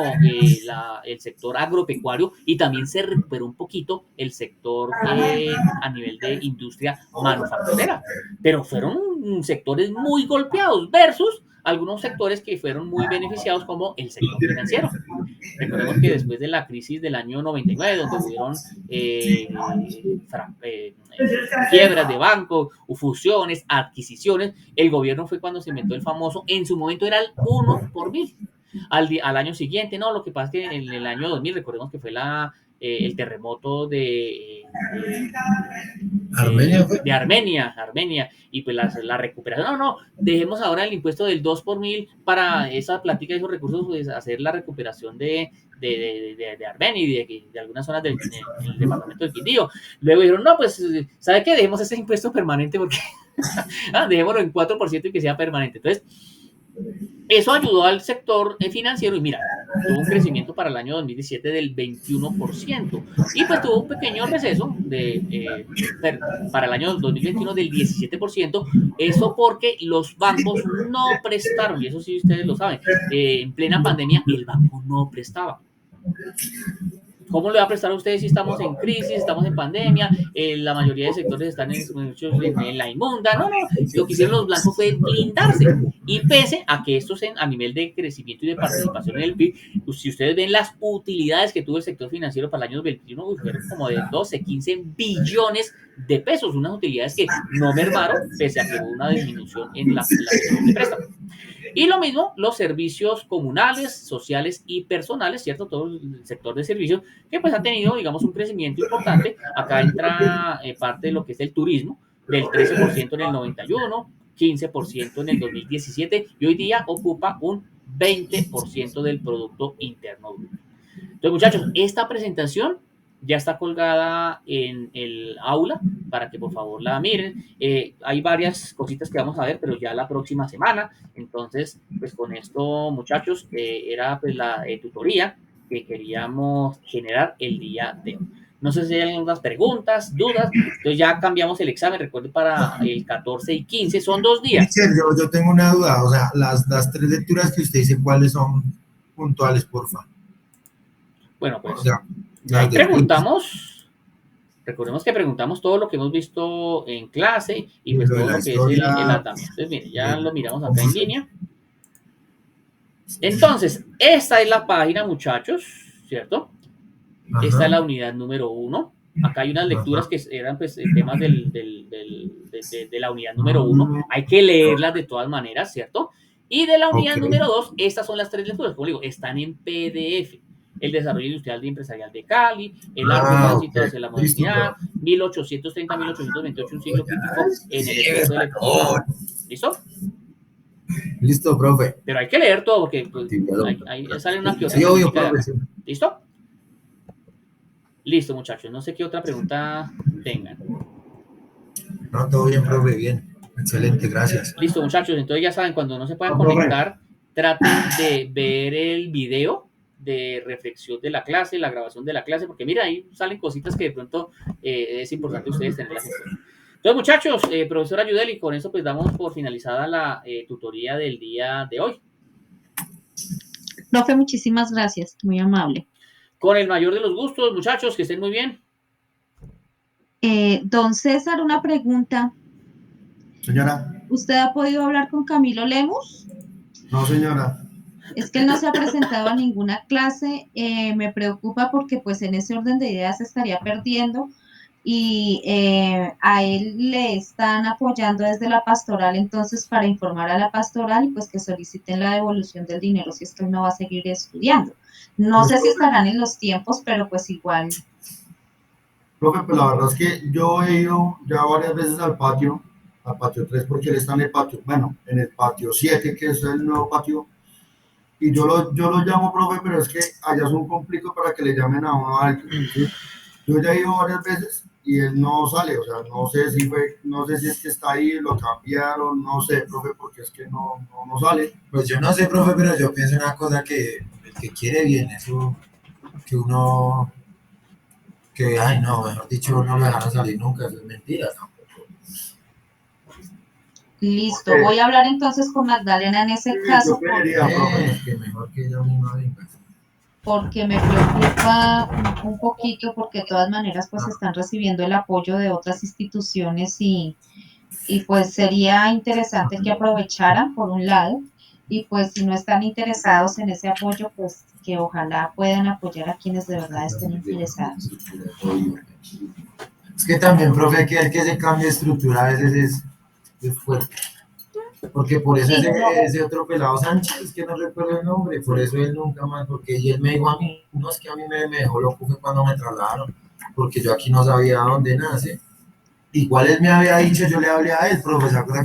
el sector agropecuario y también se recuperó un poquito el sector a nivel de industria manufacturera, pero fueron sectores muy golpeados versus algunos sectores que fueron muy beneficiados como el sector financiero. Recordemos que después de la crisis del año 99, donde hubieron quiebras de bancos, fusiones, adquisiciones, el gobierno fue cuando se inventó el famoso, en su momento era el 1 por 1000. Al año siguiente, no, lo que pasa es que en el año 2000, recordemos que fue el terremoto de Armenia, y pues la recuperación, no, dejemos ahora el impuesto del 2 por 1000 para esa plática de esos recursos, pues hacer la recuperación de Armenia y de algunas zonas del departamento del Quindío. Luego dijeron, no, pues, ¿sabe qué? Dejemos ese impuesto permanente porque dejémoslo en 4% y que sea permanente. Entonces, eso ayudó al sector financiero y mira, tuvo un crecimiento para el año 2017 del 21% y pues tuvo un pequeño receso para el año 2021 del 17%, eso porque los bancos no prestaron, y eso sí ustedes lo saben, en plena pandemia el banco no prestaba. ¿Cómo le va a prestar a ustedes si estamos en crisis, estamos en pandemia, la mayoría de sectores están en la inmunda? No, lo que hicieron los blancos fue blindarse. Y pese a que estos a nivel de crecimiento y de participación en el PIB, pues, si ustedes ven las utilidades que tuvo el sector financiero para el año 2021, fueron como de 12, 15 billones de pesos, unas utilidades que no mermaron pese a que hubo una disminución en la de préstamo. Y lo mismo, los servicios comunales, sociales y personales, ¿cierto? Todo el sector de servicios que pues ha tenido, digamos, un crecimiento importante. Acá entra parte de lo que es el turismo, del 13% en el 91, 15% en el 2017 y hoy día ocupa un 20% del Producto Interno Bruto. Entonces, muchachos, esta presentación ya está colgada en el aula para que por favor la miren. Hay varias cositas que vamos a ver, pero ya la próxima semana. Entonces, pues con esto, muchachos, era pues la tutoría que queríamos generar el día de hoy. No sé si hay algunas preguntas, dudas. Entonces ya cambiamos el examen, recuerde, para el 14 y 15, son 2 días. Teacher, yo tengo una duda, o sea, las 3 lecturas que usted dice, ¿cuáles son puntuales, porfa? Bueno, pues O sea, ahí las de preguntamos, recordemos que preguntamos todo lo que hemos visto en clase y pues lo de todo la lo que es historia, el andamiaje. Entonces, mire, ya lo miramos acá en línea. Entonces, esta es la página, muchachos, ¿cierto? ajá, Esta es la unidad número 1. Acá hay unas lecturas que eran pues temas de la unidad número 1. Hay que leerlas de todas maneras, ¿cierto? Y de la unidad ok. número 2, estas son las 3 lecturas. Como digo, están en PDF. El desarrollo industrial y empresarial de Cali, el largo tránsito Ok. hacia la Listo, modernidad, profe. 1830-1828, un siglo crítico en el Sí, esfuerzo de español. ¿Listo? Listo, profe. Pero hay que leer todo porque pues, Actividad. ahí sale una que otra Sí, obvio, preguntita de profe. acá. Sí. ¿Listo? Listo, muchachos. No sé qué otra pregunta tengan. No, todo bien, profe, bien. Excelente, gracias. Listo, muchachos. Entonces ya saben, cuando no se puedan No, profe. conectar, traten de ver el video de reflexión de la clase, la grabación de la clase, porque mira, ahí salen cositas que de pronto es importante ustedes tenerlas en cuenta. Entonces, muchachos, profesora Yudeli, con eso pues damos por finalizada la tutoría del día de hoy. Profe, muchísimas gracias, muy amable. Con el mayor de los gustos, muchachos, que estén muy bien. Don César, una pregunta. Señora, ¿Usted ha podido hablar con Camilo Lemus? no señora. Es que él no se ha presentado a ninguna clase. Me preocupa porque pues en ese orden de ideas se estaría perdiendo y a él le están apoyando desde la pastoral, entonces para informar a la pastoral y pues que soliciten la devolución del dinero si es que él no va a seguir estudiando. No sé si estarán en los tiempos, pero pues igual. Profe, pues la verdad es que yo he ido ya varias veces al patio 3, porque él está en el patio, bueno, en el patio 7, que es el nuevo patio, y yo lo llamo, profe, pero es que allá es un complico para que le llamen a uno a alguien, ¿sí? Yo ya he ido varias veces y él no sale, o sea, no sé si es que está ahí, lo cambiaron, no sé, profe, porque es que no sale. Pues yo no sé, profe, pero yo pienso una cosa que el que quiere bien, eso que uno, que, ay, no, mejor dicho, no lo dejaron salir nunca, eso es mentira, ¿no? Listo, voy a hablar entonces con Magdalena en ese caso Yo creería, profe. Que mejor que ella misma venga. porque me preocupa un poquito porque de todas maneras pues están recibiendo el apoyo de otras instituciones y pues sería interesante que aprovecharan por un lado y pues si no están interesados en ese apoyo pues que ojalá puedan apoyar a quienes de verdad estén interesados. Es que también, profe, que el que se cambie de estructura a veces es fuerte. Porque por eso Sí, ese otro pelado Sánchez, que no recuerdo el nombre, por eso él nunca más, porque y él me dijo a mí, no es que a mí me dejó loco fue cuando me trasladaron, porque yo aquí no sabía dónde nace. Igual él me había dicho, yo le hablé a él, profe, ¿se acuerda que